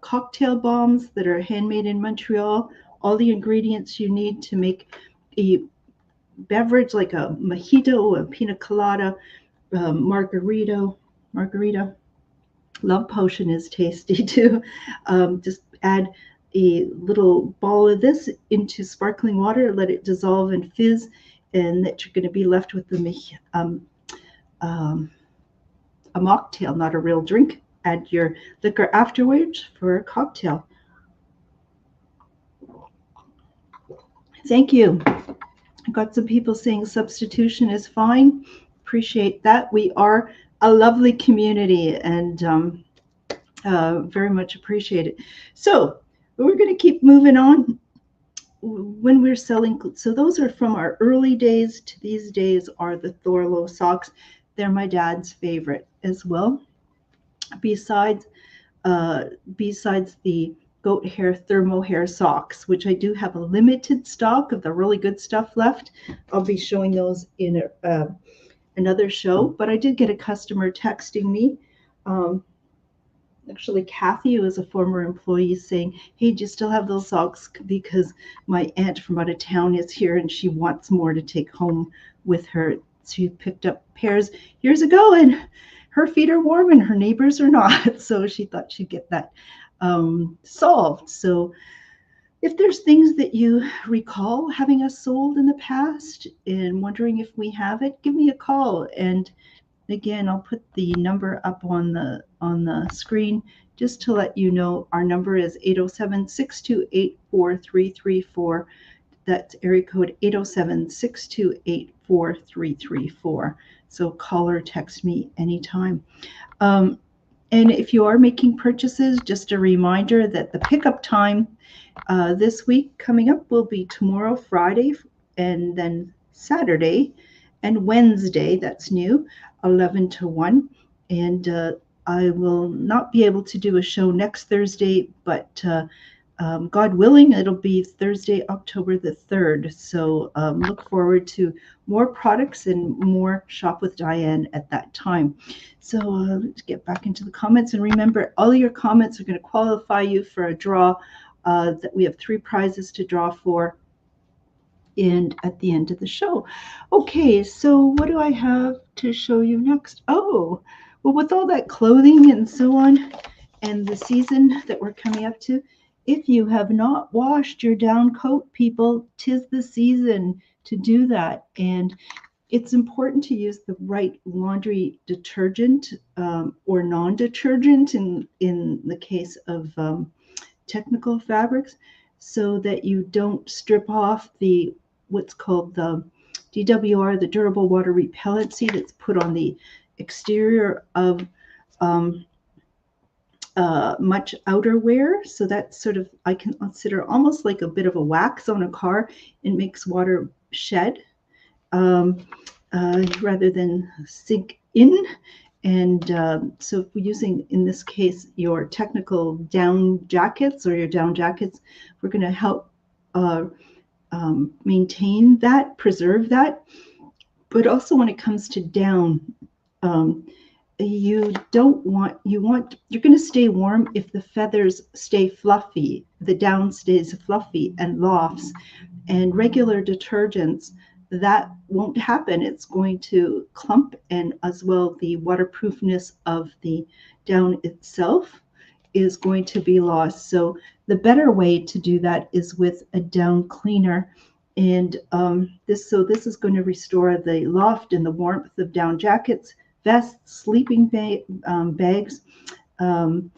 cocktail bombs that are handmade in Montreal, all the ingredients you need to make a beverage like a mojito, a pina colada, margarita. Love potion is tasty too. Just add a little ball of this into sparkling water, let it dissolve and fizz, and that you're going to be left with a mocktail, not a real drink. Add your liquor afterwards for a cocktail. Thank you. I got some people saying substitution is fine. Appreciate that. We are a lovely community and very much appreciate it. So we're going to keep moving on. When we're selling, so those are from our early days to these days are the Thorlo socks. They're my dad's favorite as well. Besides the goat hair thermo hair socks, which I do have a limited stock of the really good stuff left. I'll be showing those in another show, but I did get a customer texting me. Actually, Kathy, who is a former employee, saying, hey, do you still have those socks? Because my aunt from out of town is here and she wants more to take home with her. She picked up pairs years ago and her feet are warm and her neighbors are not. So she thought she'd get that solved. So if there's things that you recall having us sold in the past and wondering if we have it, give me a call. And again, I'll put the number up on the screen just to let you know. Our number is 807-628-4334. That's area code 807-628-4334. So call or text me anytime. And if you are making purchases, just a reminder that the pickup time this week coming up will be tomorrow, Friday, and then Saturday and Wednesday. That's new, 11 to 1. And I will not be able to do a show next Thursday, but God willing, it'll be Thursday, October the 3rd. So look forward to more products and more Shop with Diane at that time. So let's get back into the comments. And remember, all your comments are going to qualify you for a draw. That we have 3 prizes to draw for. And at the end of the show. Okay, so what do I have to show you next? Oh, well, with all that clothing and so on, and the season that we're coming up to, if you have not washed your down coat, people, 'tis the season to do that. And it's important to use the right laundry detergent or non-detergent in the case of technical fabrics, so that you don't strip off the what's called the DWR, the durable water repellency, that's put on the exterior of much outerwear. So that's sort of, I can consider almost like a bit of a wax on a car. It makes water shed rather than sink in. And so if we're using, in this case, your technical down jackets or your down jackets, we're going to help maintain that, preserve that. But also when it comes to down, you don't want, you're going to stay warm if the feathers stay fluffy, the down stays fluffy and lofts. And regular detergents, that won't happen. It's going to clump, and as well the waterproofness of the down itself is going to be lost. So the better way to do that is with a down cleaner. And this is going to restore the loft and the warmth of down jackets, vests, sleeping bags, and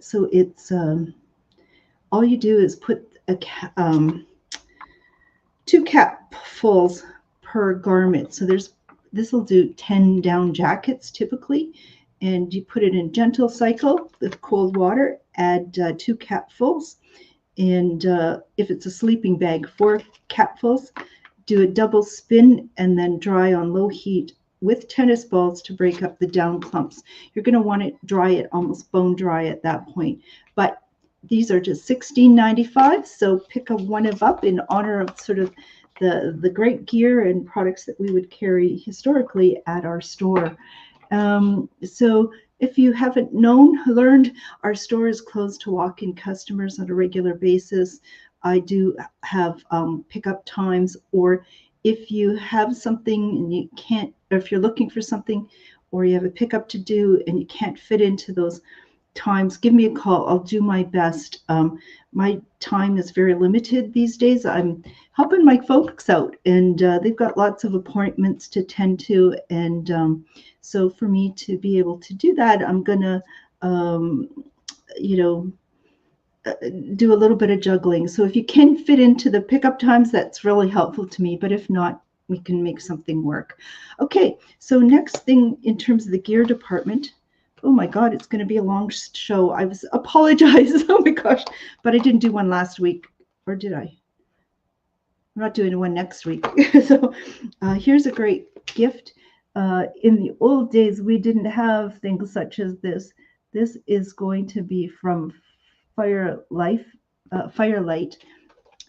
so it's all you do is put a 2 capfuls per garment. So this will do 10 down jackets typically, and you put it in gentle cycle with cold water. Add 2 capfuls, and if it's a sleeping bag, 4 capfuls. Do a double spin and then dry on low heat with tennis balls to break up the down clumps. You're going to want to dry it almost bone dry at that point. But these are just $16.95, so pick one of up in honor of sort of the great gear and products that we would carry historically at our store. So if you haven't learned, our store is closed to walk-in customers on a regular basis. I do have pickup times, or if you have something and you can't, or if you're looking for something or you have a pickup to do and you can't fit into those times, give me a call. I'll do my best. My time is very limited these days. I'm helping my folks out, and they've got lots of appointments to tend to. And so for me to be able to do that, I'm going to, do a little bit of juggling. So if you can fit into the pickup times, that's really helpful to me. But if not, we can make something work. Okay, so next thing in terms of the gear department. Oh my God, it's going to be a long show. I apologize. Oh my gosh, but I didn't do one last week, or did I? I'm not doing one next week. So here's a great gift. In the old days, we didn't have things such as this. This is going to be from Firelight,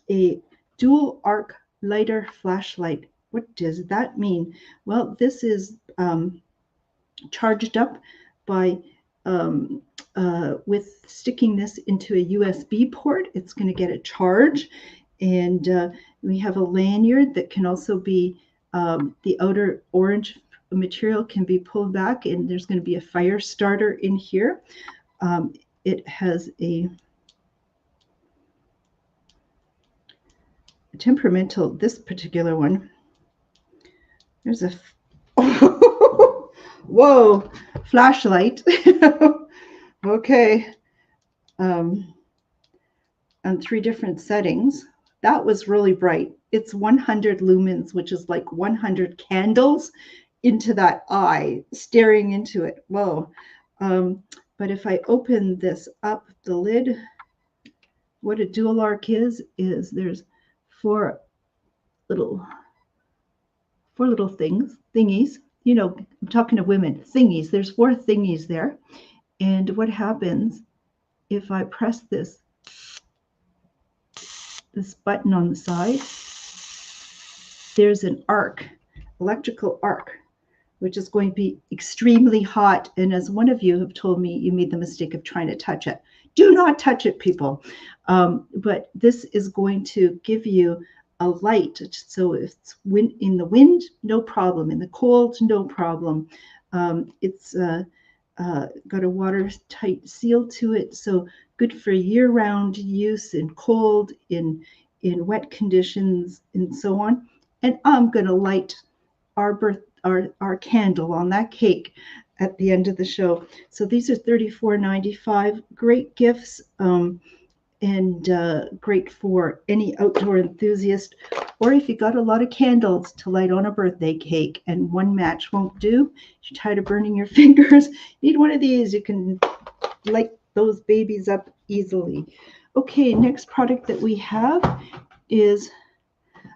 a dual arc lighter flashlight. What does that mean? Well, this is charged up by with sticking this into a USB port. It's going to get a charge, and we have a lanyard that can also be the outer orange material can be pulled back, and there's going to be a fire starter in here. It has a temperamental, this particular one. There's a whoa, flashlight. Okay. On 3 different settings. That was really bright. It's 100 lumens, which is like 100 candles into that eye, staring into it. Whoa. But if I open this up, the lid, what a dual arc is there's 4 little thingies. You know, I'm talking to women, thingies. There's 4 thingies there. And what happens if I press this button on the side? There's an arc, electrical arc, which is going to be extremely hot. And as one of you have told me, you made the mistake of trying to touch it. Do not touch it, people. But this is going to give you a light. So if it's in the wind, no problem. In the cold, no problem. It's got a watertight seal to it. So good for year-round use in cold, in wet conditions, and so on. And I'm going to light our candle on that cake at the end of the show. So these are $34.95. Great gifts, and great for any outdoor enthusiast. Or if you got a lot of candles to light on a birthday cake and one match won't do, you're tired of burning your fingers, need one of these. You can light those babies up easily. Okay, next product that we have is,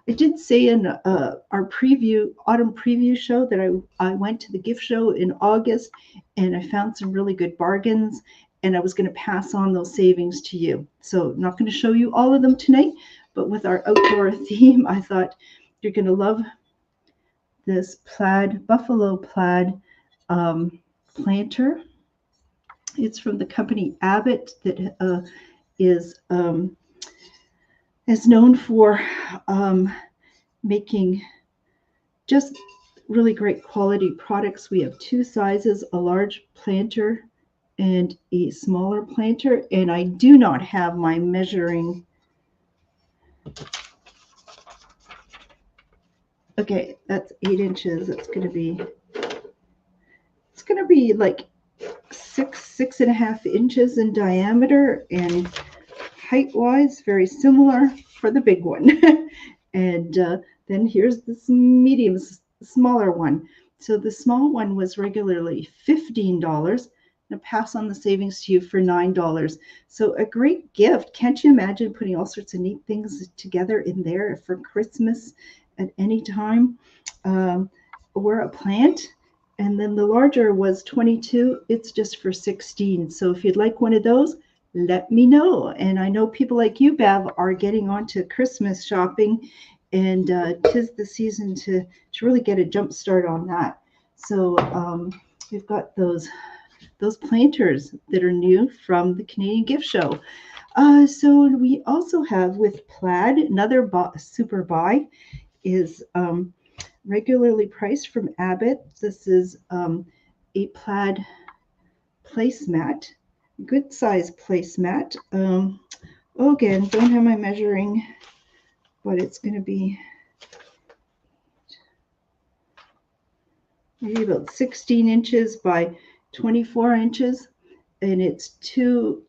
I did say in our autumn preview show that I went to the gift show in August and I found some really good bargains, and I was going to pass on those savings to you. So I'm not going to show you all of them tonight, but with our outdoor theme, I thought you're going to love this buffalo plaid planter. It's from the company Abbott that is known for making just really great quality products. We have two sizes, a large planter and a smaller planter, and I do not have my measuring. Okay, that's 8 inches. It's going to be like 6.5 inches in diameter, and height-wise, very similar for the big one. And then here's this smaller one. So the small one was regularly $15. I'll pass on the savings to you for $9. So a great gift. Can't you imagine putting all sorts of neat things together in there for Christmas at any time? Or a plant. And then the larger was $22. It's just for $16. So if you'd like one of those, let me know. And I know people like you, Bev, are getting onto Christmas shopping, and 'tis the season to really get a jump start on that. So we've got those planters that are new from the Canadian Gift Show. So we also have with plaid, another super buy is regularly priced from Abbott. This is a plaid placemat, good size placemat. Again, don't have my measuring, but it's going to be maybe about 16 inches by 24 inches, and it's two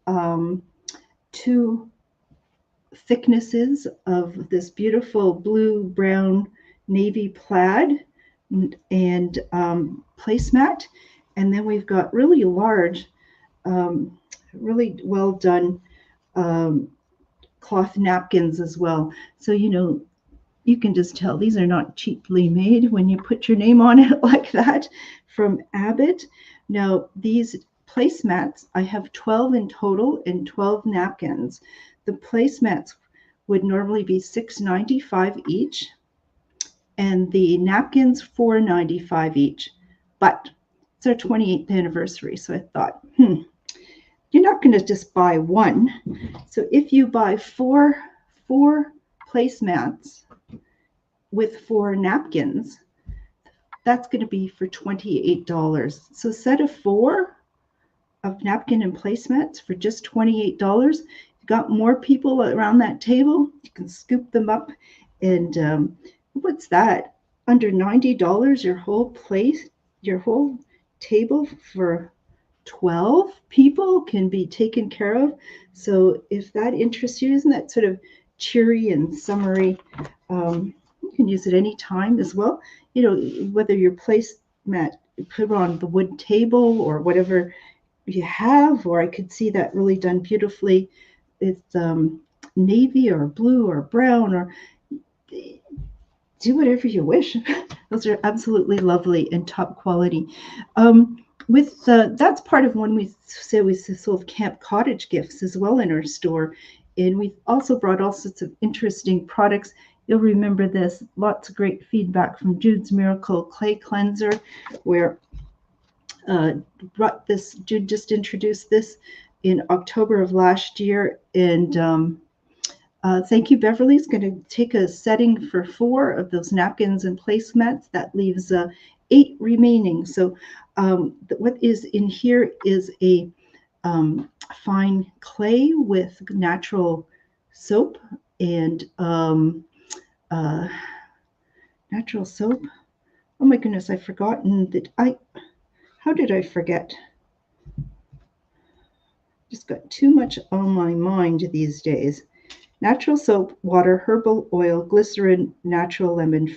thicknesses of this beautiful blue, brown, navy plaid and placemat. And then we've got really large, really well done cloth napkins as well. So, you can just tell these are not cheaply made when you put your name on it like that, from Abbott. Now, these placemats, I have 12 in total and 12 napkins. The placemats would normally be $6.95 each, and the napkins $4.95 each. But it's our 28th anniversary, so I thought, you're not going to just buy one. So if you buy four placemats with 4 napkins, that's going to be for $28. So set of 4 of napkin and placemats for just $28. You've got more people around that table, you can scoop them up, and what's that? Under $90, your whole table for 12 people can be taken care of. So if that interests you, isn't that sort of cheery and summery? You can use it any time as well. Whether your placemat, you put it on the wood table or whatever you have, or I could see that really done beautifully. It's navy or blue or brown, or do whatever you wish. Those are absolutely lovely and top quality. with that's part of when we say we sold camp cottage gifts as well in our store, and we've also brought all sorts of interesting products. You'll remember this, lots of great feedback from Jude's Miracle Clay Cleanser, where brought this, Jude just introduced this in October of last year, and thank you. Beverly's going to take a setting for 4 of those napkins and placemats. That leaves 8 remaining. So what is in here is a fine clay with natural soap and natural soap. Oh my goodness, I've forgotten that how did I forget? Just got too much on my mind these days. Natural soap, water, herbal oil, glycerin, natural lemon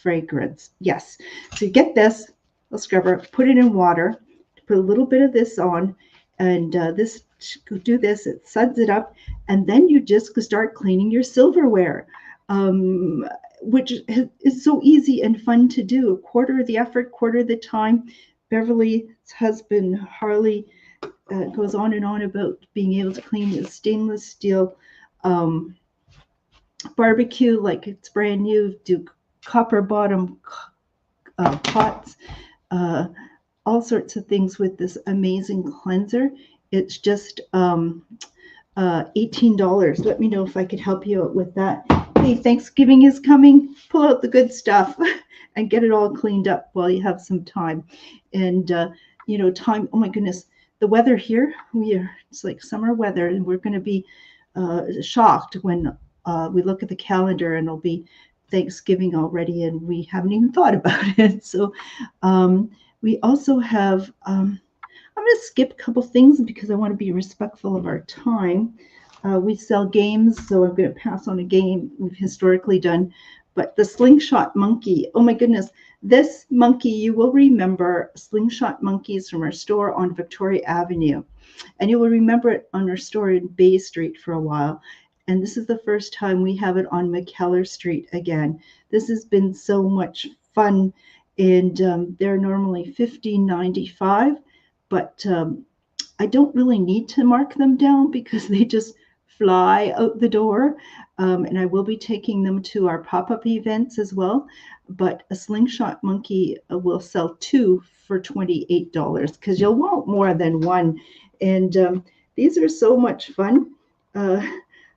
fragrance. Yes. So you get this, a scrubber, put it in water, put a little bit of this on, and do this, it suds it up, and then you just start cleaning your silverware, which is so easy and fun to do. A quarter of the effort, quarter of the time. Beverly's husband, Harley, goes on and on about being able to clean his stainless steel barbecue like it's brand new, do copper bottom pots, all sorts of things with this amazing cleanser. It's just $18. Let me know if I could help you out with that. Hey, Thanksgiving is coming. Pull out the good stuff and get it all cleaned up while you have some time. And time. Oh my goodness, the weather here. It's like summer weather, and we're going to be shocked when we look at the calendar and it'll be Thanksgiving already, and we haven't even thought about it. So we also have. I'm going to skip a couple things because I want to be respectful of our time. We sell games, so I'm going to pass on a game we've historically done. But the Slingshot Monkey, oh my goodness, this monkey, you will remember Slingshot Monkeys from our store on Victoria Avenue. And you will remember it on our store in Bay Street for a while. And this is the first time we have it on McKellar Street again. This has been so much fun. And they're normally $15.95, but I don't really need to mark them down because they just fly out the door. And I will be taking them to our pop-up events as well. But a Slingshot Monkey will sell 2 for $28 because you'll want more than one. And these are so much fun.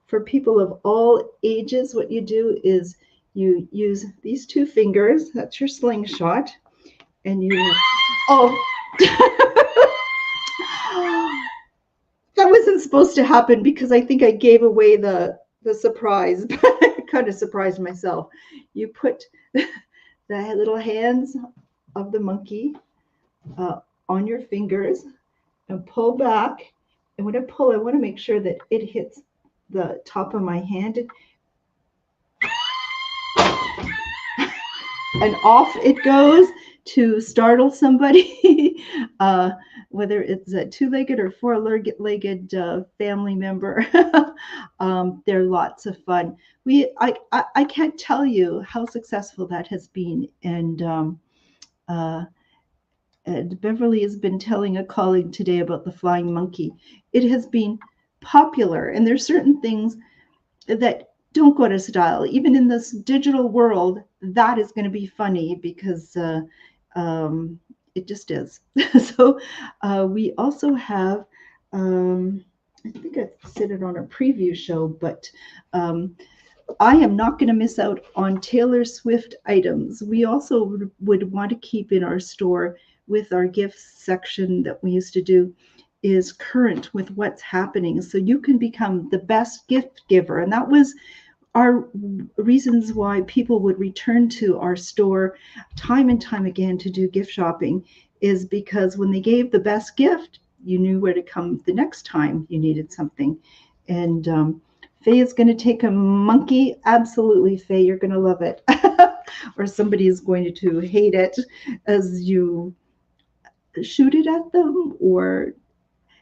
For people of all ages, what you do is you use these 2 fingers. That's your slingshot. And you, oh, that wasn't supposed to happen because I think I gave away the surprise. I kind of surprised myself. You put the little hands of the monkey on your fingers and pull back. And when I pull, I want to make sure that it hits the top of my hand. And off it goes to startle somebody, whether it's a 2-legged or 4-legged family member. They're lots of fun. I can't tell you how successful that has been. And Beverly has been telling a colleague today about the flying monkey. It has been popular, and there's certain things that don't go out of style. Even in this digital world, that is going to be funny because it just is. So we also have, I think I said it on a preview show, but I am not going to miss out on Taylor Swift items. We also would want to keep in our store with our gifts section that we used to do is current with what's happening. So you can become the best gift giver. And that was our reasons why people would return to our store time and time again to do gift shopping, is because when they gave the best gift, you knew where to come the next time you needed something. And Faye is going to take a monkey. Absolutely, Faye, you're going to love it. Or somebody is going to hate it as you shoot it at them. Or,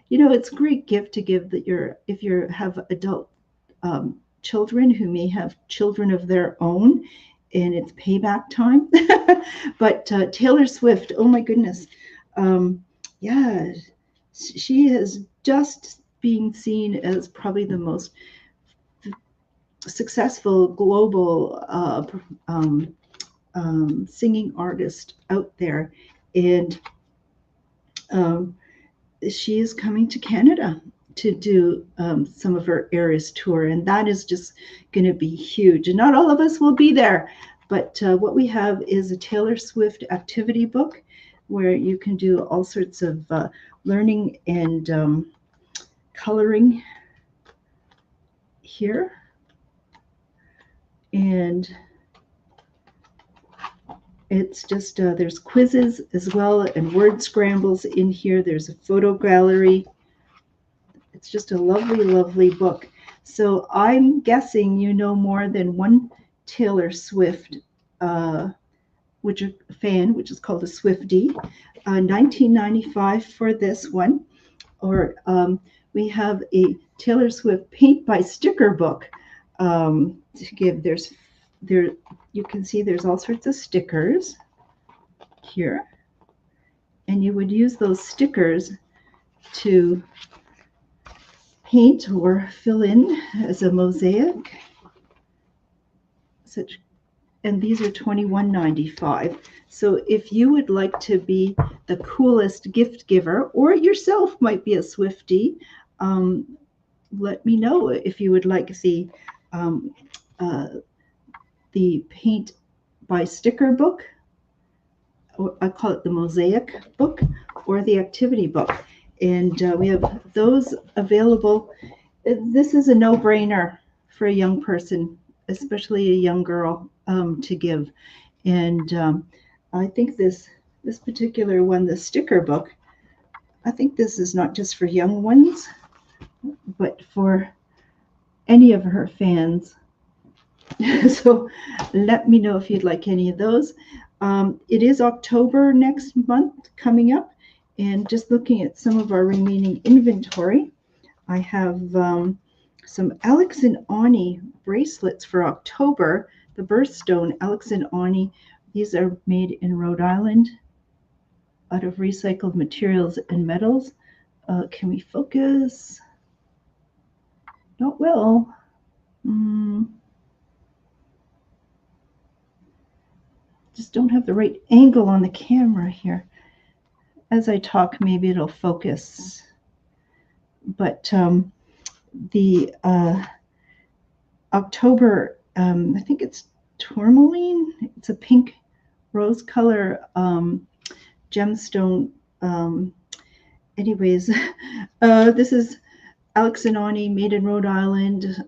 it's a great gift to give that if you have adult children who may have children of their own, and it's payback time. But Taylor Swift, oh my goodness. Yeah, she is just being seen as probably the most successful global um, singing artist out there. And um, she is coming to Canada to do some of her Eras tour, and that is just going to be huge. And not all of us will be there, but what we have is a Taylor Swift activity book where you can do all sorts of learning and coloring here. And it's just, there's quizzes as well and word scrambles in here. There's a photo gallery. It's just a lovely, lovely book. So I'm guessing you know more than one Taylor Swift which a fan, which is called a Swiftie. 1995 for this one. Or we have a Taylor Swift paint by sticker book to give. There you can see there's all sorts of stickers here, and you would use those stickers to paint or fill in as a mosaic. Such, and these are $21.95. So if you would like to be the coolest gift giver, or yourself might be a Swiftie, let me know if you would like um, uh, the paint by sticker book, or I call it the mosaic book, or the activity book. And we have those available. This is a no-brainer for a young person, especially a young girl, to give. And I think this particular one, the sticker book, I think this is not just for young ones, but for any of her fans. So let me know if you'd like any of those. It is October next month coming up, and just looking at some of our remaining inventory, I have some Alex and Ani bracelets for October. The birthstone Alex and Ani. These are made in Rhode Island out of recycled materials and metals. Can we focus? Not well. Just don't have the right angle on the camera here. As I talk, maybe it'll focus. But the October, I think it's tourmaline. It's a pink rose color gemstone. Anyways, this is Alex and Ani, made in Rhode Island.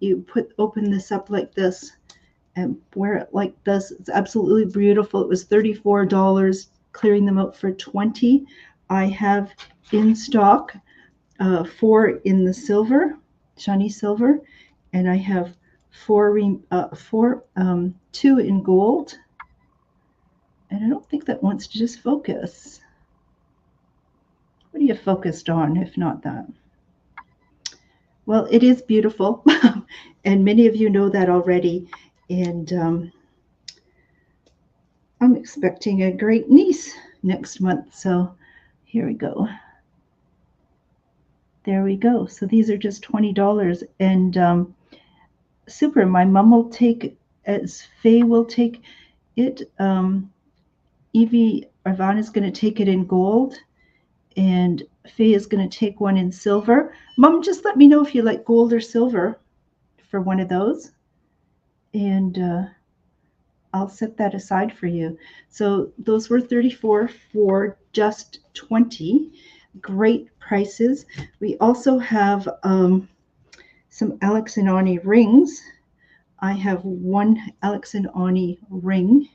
You open this up like this and wear it like this. It's absolutely beautiful. It was $34, clearing them out for $20. I have in stock 4 in the silver, shiny silver, and I have 2 in gold. And I don't think that wants to just focus. What are you focused on if not that? Well, it is beautiful, and many of you know that already. And I'm expecting a great niece next month. So here we go. There we go. So these are just $20. And super. My mom will take, as Faye will take it. Evie Arvan is going to take it in gold. And Faye is going to take one in silver. Mom, just let me know if you like gold or silver for one of those. And I'll set that aside for you. So those were $34 for just $20. Great prices. We also have some Alex and Ani rings. I have one Alex and Ani ring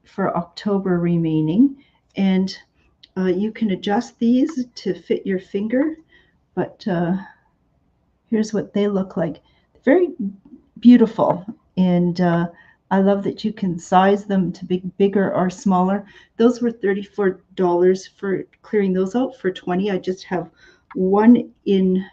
for October remaining. And you can adjust these to fit your finger, but here's what they look like. Very beautiful, and I love that you can size them to be bigger or smaller. Those were $34 for clearing those out for $20. I just have one in.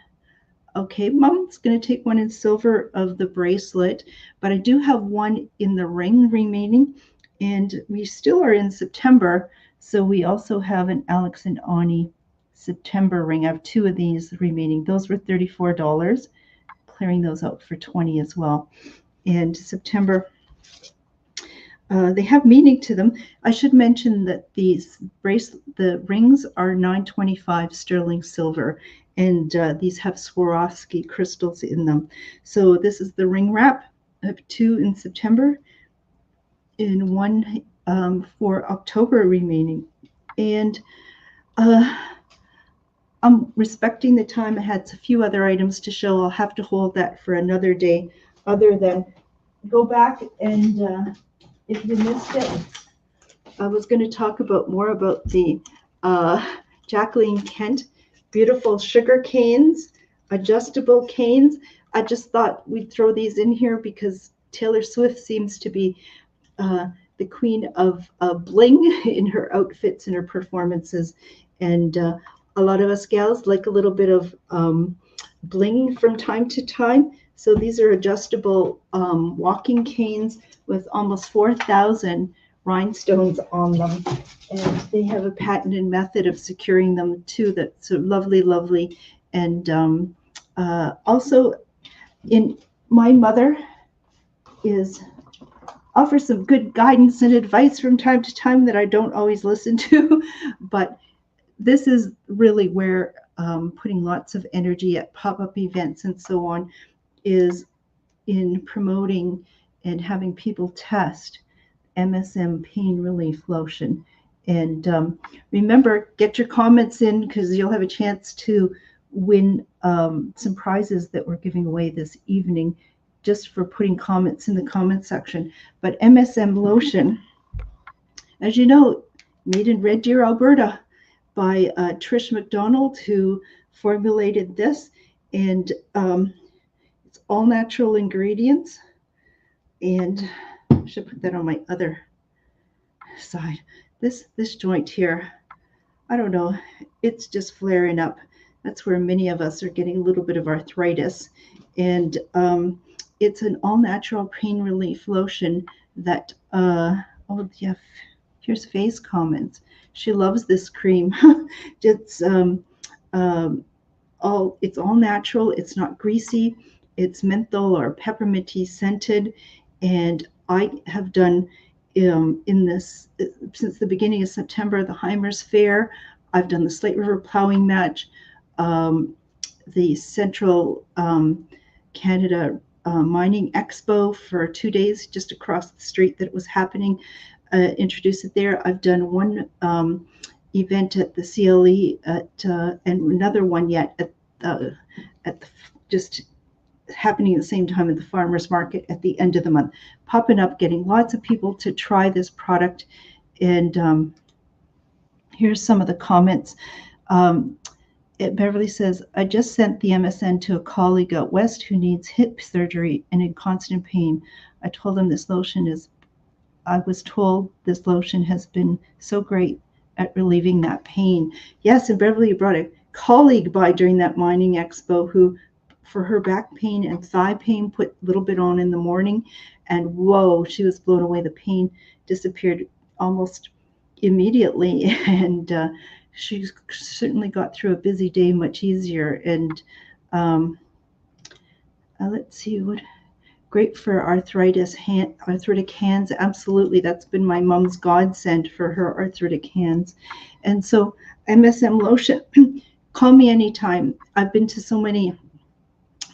Okay, Mom's going to take one in silver of the bracelet, but I do have one in the ring remaining, and we still are in September. So we also have an Alex and Ani September ring. I have 2 of these remaining. Those were $34. Clearing those out for 20 as well. And September, they have meaning to them. I should mention that the rings are $9.25 sterling silver, and these have Swarovski crystals in them. So this is the ring wrap. I have 2 in September and 1 for October remaining. And I'm respecting the time. I had a few other items to show. I'll have to hold that for another day, other than go back and if you missed it, I was going to talk more about the Jacqueline Kent beautiful sugar canes, adjustable canes. I just thought we'd throw these in here because Taylor Swift seems to be the queen of bling in her outfits and her performances. And a lot of us gals like a little bit of bling from time to time. So these are adjustable walking canes with almost 4,000 rhinestones on them. And they have a patented method of securing them too that's so lovely, lovely. And also, my mother offers some good guidance and advice from time to time that I don't always listen to, but this is really where putting lots of energy at pop-up events and so on is in promoting and having people test MSM pain relief lotion. And remember, get your comments in because you'll have a chance to win some prizes that we're giving away this evening just for putting comments in the comment section. But MSM lotion, as you know, made in Red Deer, Alberta by Trish McDonald, who formulated this. And it's all natural ingredients. And I should put that on my other side. This joint here, I don't know, it's just flaring up. That's where many of us are getting a little bit of arthritis. And it's an all-natural pain relief lotion that, oh yeah, here's Faye's comments. She loves this cream. It's all natural. It's not greasy. It's menthol or pepperminty scented. And I have done in this since the beginning of September, the Heimers Fair. I've done the Slate River Plowing Match, the Central Canada Mining Expo for 2 days just across the street that it was happening. Introduced it there. I've done one event at the CLE and another one yet at just happening at the same time at the farmers market at the end of the month, popping up, getting lots of people to try this product. And here's some of the comments. Beverly says, I just sent the MSN to a colleague out west who needs hip surgery and in constant pain. I told him I was told this lotion has been so great at relieving that pain. Yes, and Beverly brought a colleague by during that mining expo who, for her back pain and thigh pain, put a little bit on in the morning, and whoa, she was blown away. The pain disappeared almost immediately, and she certainly got through a busy day much easier. And let's see, what great for arthritic hands. Absolutely, that's been my mom's godsend for her arthritic hands. And so MSM lotion, call me anytime. I've been to so many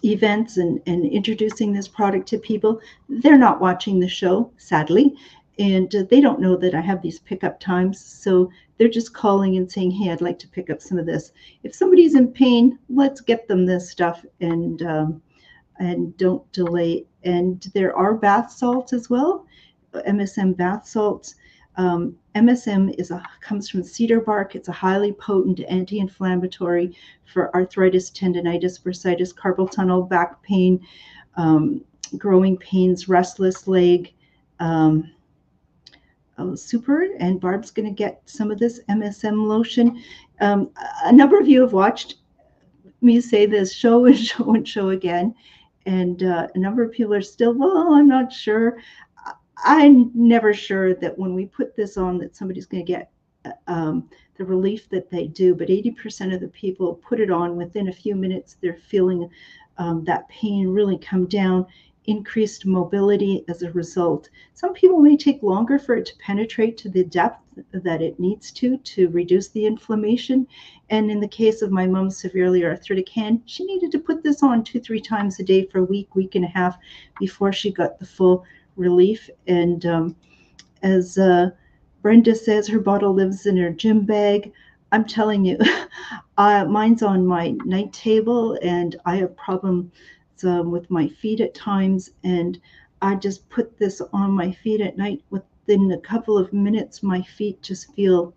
events and introducing this product to people. They're not watching the show, sadly, and they don't know that I have these pickup times. So they're just calling and saying, hey, I'd like to pick up some of this. If somebody's in pain, let's get them this stuff and don't delay. And there are bath salts as well, MSM bath salts. MSM comes from cedar bark. It's a highly potent anti-inflammatory for arthritis, tendinitis, bursitis, carpal tunnel, back pain, growing pains, restless leg. Super, and Barb's going to get some of this MSM lotion. A number of you have watched me say this show and show and show again, and a number of people are still, well, I'm not sure. I'm never sure that when we put this on that somebody's going to get the relief that they do. But 80% of the people put it on within a few minutes. They're feeling that pain really come down, increased mobility as a result. Some people may take longer for it to penetrate to the depth that it needs to reduce the inflammation. And in the case of my mom's severely arthritic hand, she needed to put this on 2-3 times a day for a week and a half before she got the full relief. And as Brenda says, her bottle lives in her gym bag. I'm telling you, mine's on my night table, and I have problems with my feet at times. And I just put this on my feet at night. Within a couple of minutes, my feet just feel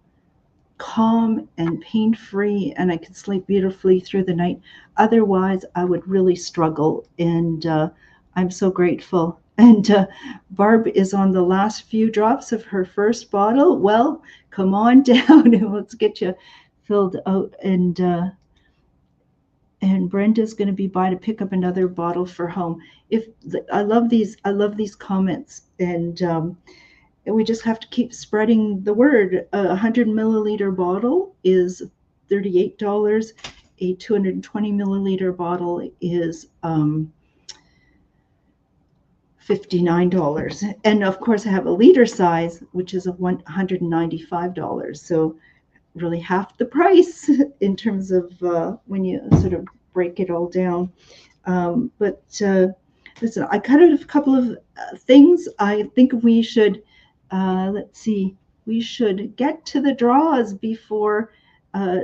calm and pain-free, and I can sleep beautifully through the night. Otherwise, I would really struggle, and I'm so grateful. And Barb is on the last few drops of her first bottle. Well, come on down and let's get you filled out. And Brenda's going to be by to pick up another bottle for home. I love these comments, and we just have to keep spreading the word. A 100 milliliter bottle is $38. A 220 milliliter bottle is $59. And of course, I have a liter size, which is $195. So really half the price in terms of when you sort of break it all down. But listen, I cut out a couple of things. I think we should, let's see, we should get to the draws before,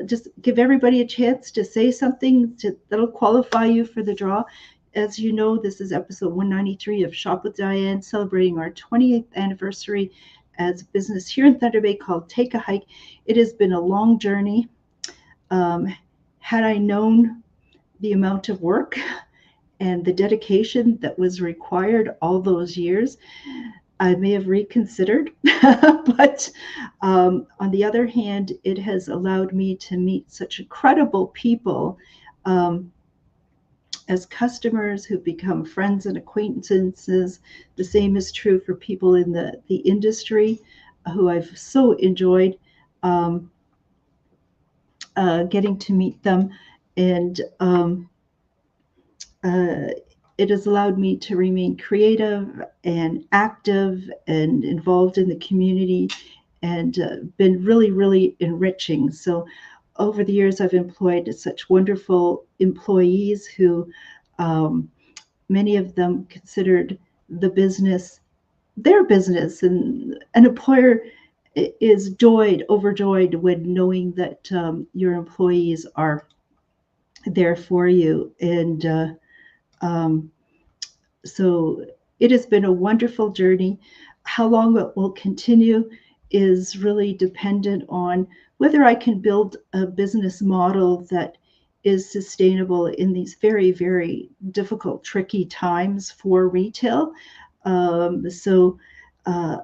just give everybody a chance to say something that'll qualify you for the draw. As you know, this is episode 193 of Shop with Diane, celebrating our 28th anniversary as a business here in Thunder Bay called Take a Hike. It has been a long journey. Had I known the amount of work and the dedication that was required all those years, I may have reconsidered. But on the other hand, it has allowed me to meet such incredible people as customers who've become friends and acquaintances. The same is true for people in the industry who I've so enjoyed getting to meet them. And it has allowed me to remain creative and active and involved in the community, and been really, really enriching. So over the years, I've employed such wonderful employees who, many of them considered the business their business, and an employer is overjoyed when knowing that your employees are there for you. And so it has been a wonderful journey. How long it will continue is really dependent on whether I can build a business model that is sustainable in these very, very difficult, tricky times for retail. So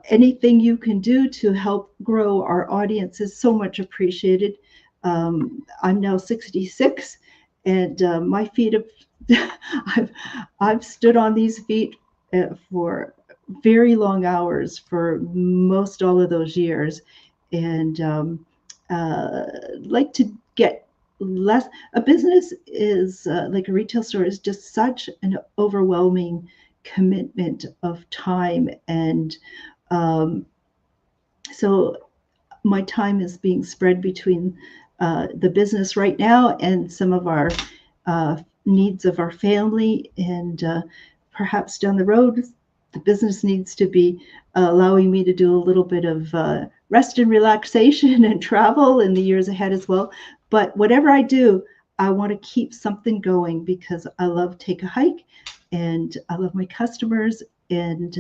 anything you can do to help grow our audience is so much appreciated. I'm now 66, and my feet have, I've stood on these feet for very long hours for most all of those years, and like to get less. A business is like a retail store is just such an overwhelming commitment of time, and so my time is being spread between the business right now and some of our needs of our family, and perhaps down the road the business needs to be allowing me to do a little bit of rest and relaxation and travel in the years ahead as well. But whatever I do, I want to keep something going because I love Take a Hike, and I love my customers, and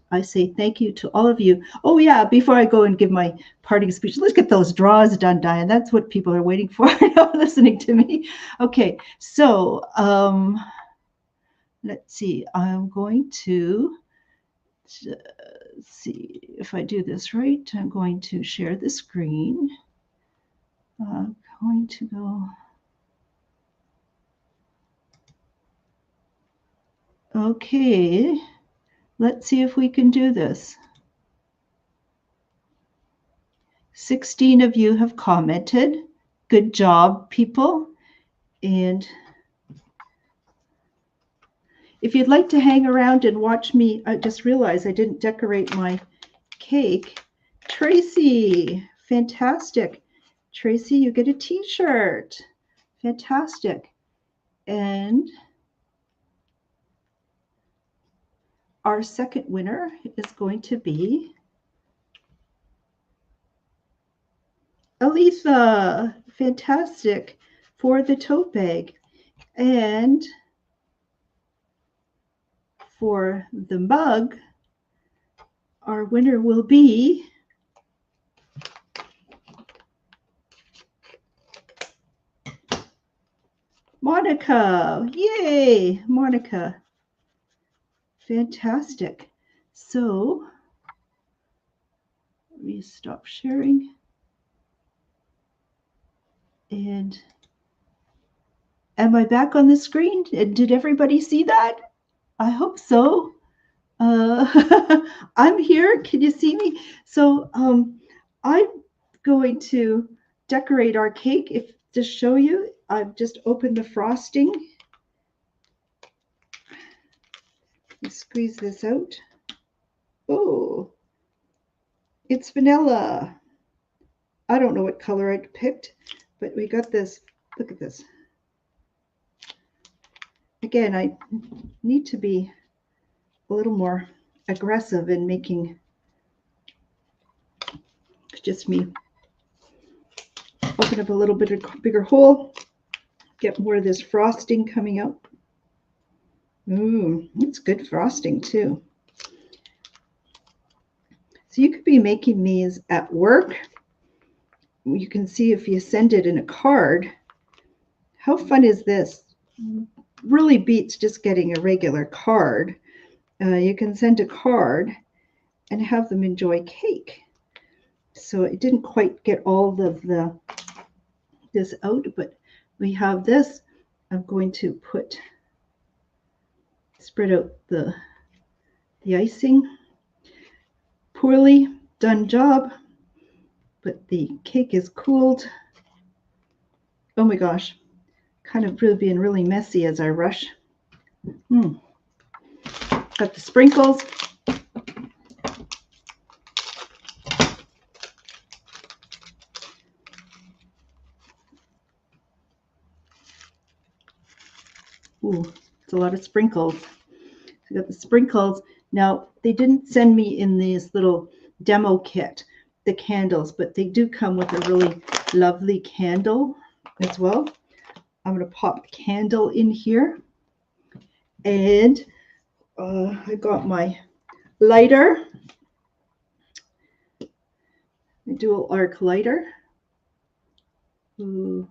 I say thank you to all of you. Oh yeah, before I go and give my parting speech, let's get those draws done, Diane. That's what people are waiting for, not listening to me. Okay, so let's see. I'm going to see if I do this right. I'm going to share the screen. I'm going to go. Okay, let's see if we can do this. 16 of you have commented. Good job, people. And if you'd like to hang around and watch me, I just realized I didn't decorate my cake. Tracy, fantastic. Tracy, you get a t-shirt. Fantastic. And our second winner is going to be Aletha. Fantastic for the tote bag. And for the mug, our winner will be Monica. Yay, Monica. Fantastic. So let me stop sharing. And am I back on the screen? Did everybody see that? I hope so. I'm here. Can you see me? So I'm going to decorate our cake. If to show you, I've just opened the frosting. Let's squeeze this out. Oh, it's vanilla. I don't know what color I picked, but we got this. Look at this. Again, I need to be a little more aggressive in making. It's just me. Open up a little bit of bigger hole. Get more of this frosting coming out. Ooh, it's good frosting too. So you could be making these at work. You can see if you send it in a card. How fun is this? Really beats just getting a regular card. You can send a card and have them enjoy cake. So it didn't quite get all of this out, but we have this. I'm going to spread out the icing. Poorly done job, but the cake is cooled. Oh my gosh, kind of really being really messy as I rush. Got the sprinkles. Ooh, it's a lot of sprinkles. I got the sprinkles. Now, they didn't send me in this little demo kit, the candles, but they do come with a really lovely candle as well. I'm going to pop the candle in here. And I got my lighter, a dual arc lighter. Ooh.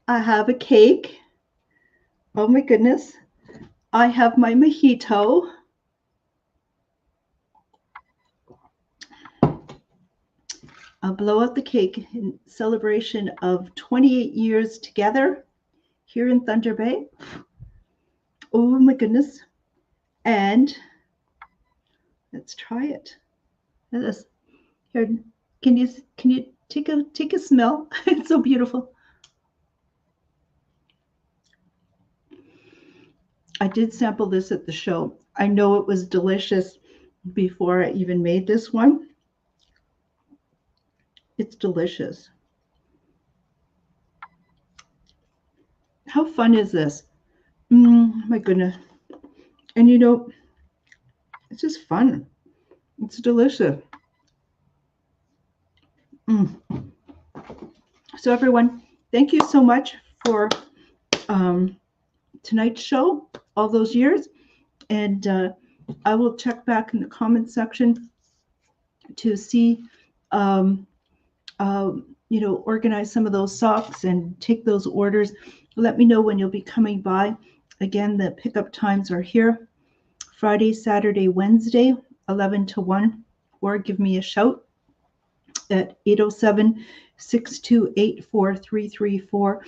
I have a cake. Oh my goodness. I have my mojito. I'll blow out the cake in celebration of 28 years together here in Thunder Bay. Oh my goodness. And let's try it. Look at this. Here, can you take a smell? It's so beautiful. I did sample this at the show. I know it was delicious before I even made this one. It's delicious. How fun is this? My goodness. And you know, it's just fun. It's delicious. So everyone, thank you so much for tonight's show, all those years. And I will check back in the comment section to see, organize some of those socks and take those orders. Let me know when you'll be coming by. Again, the pickup times are here. Friday, Saturday, Wednesday, 11 to 1, or give me a shout at 807-628-4334.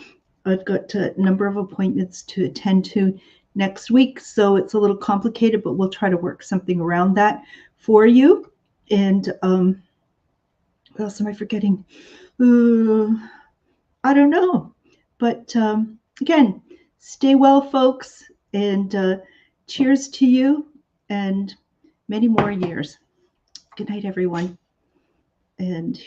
I've got a number of appointments to attend to next week, so it's a little complicated, but we'll try to work something around that for you. And what else am I forgetting? I don't know. But again, stay well, folks, and cheers to you and many more years. Good night, everyone. And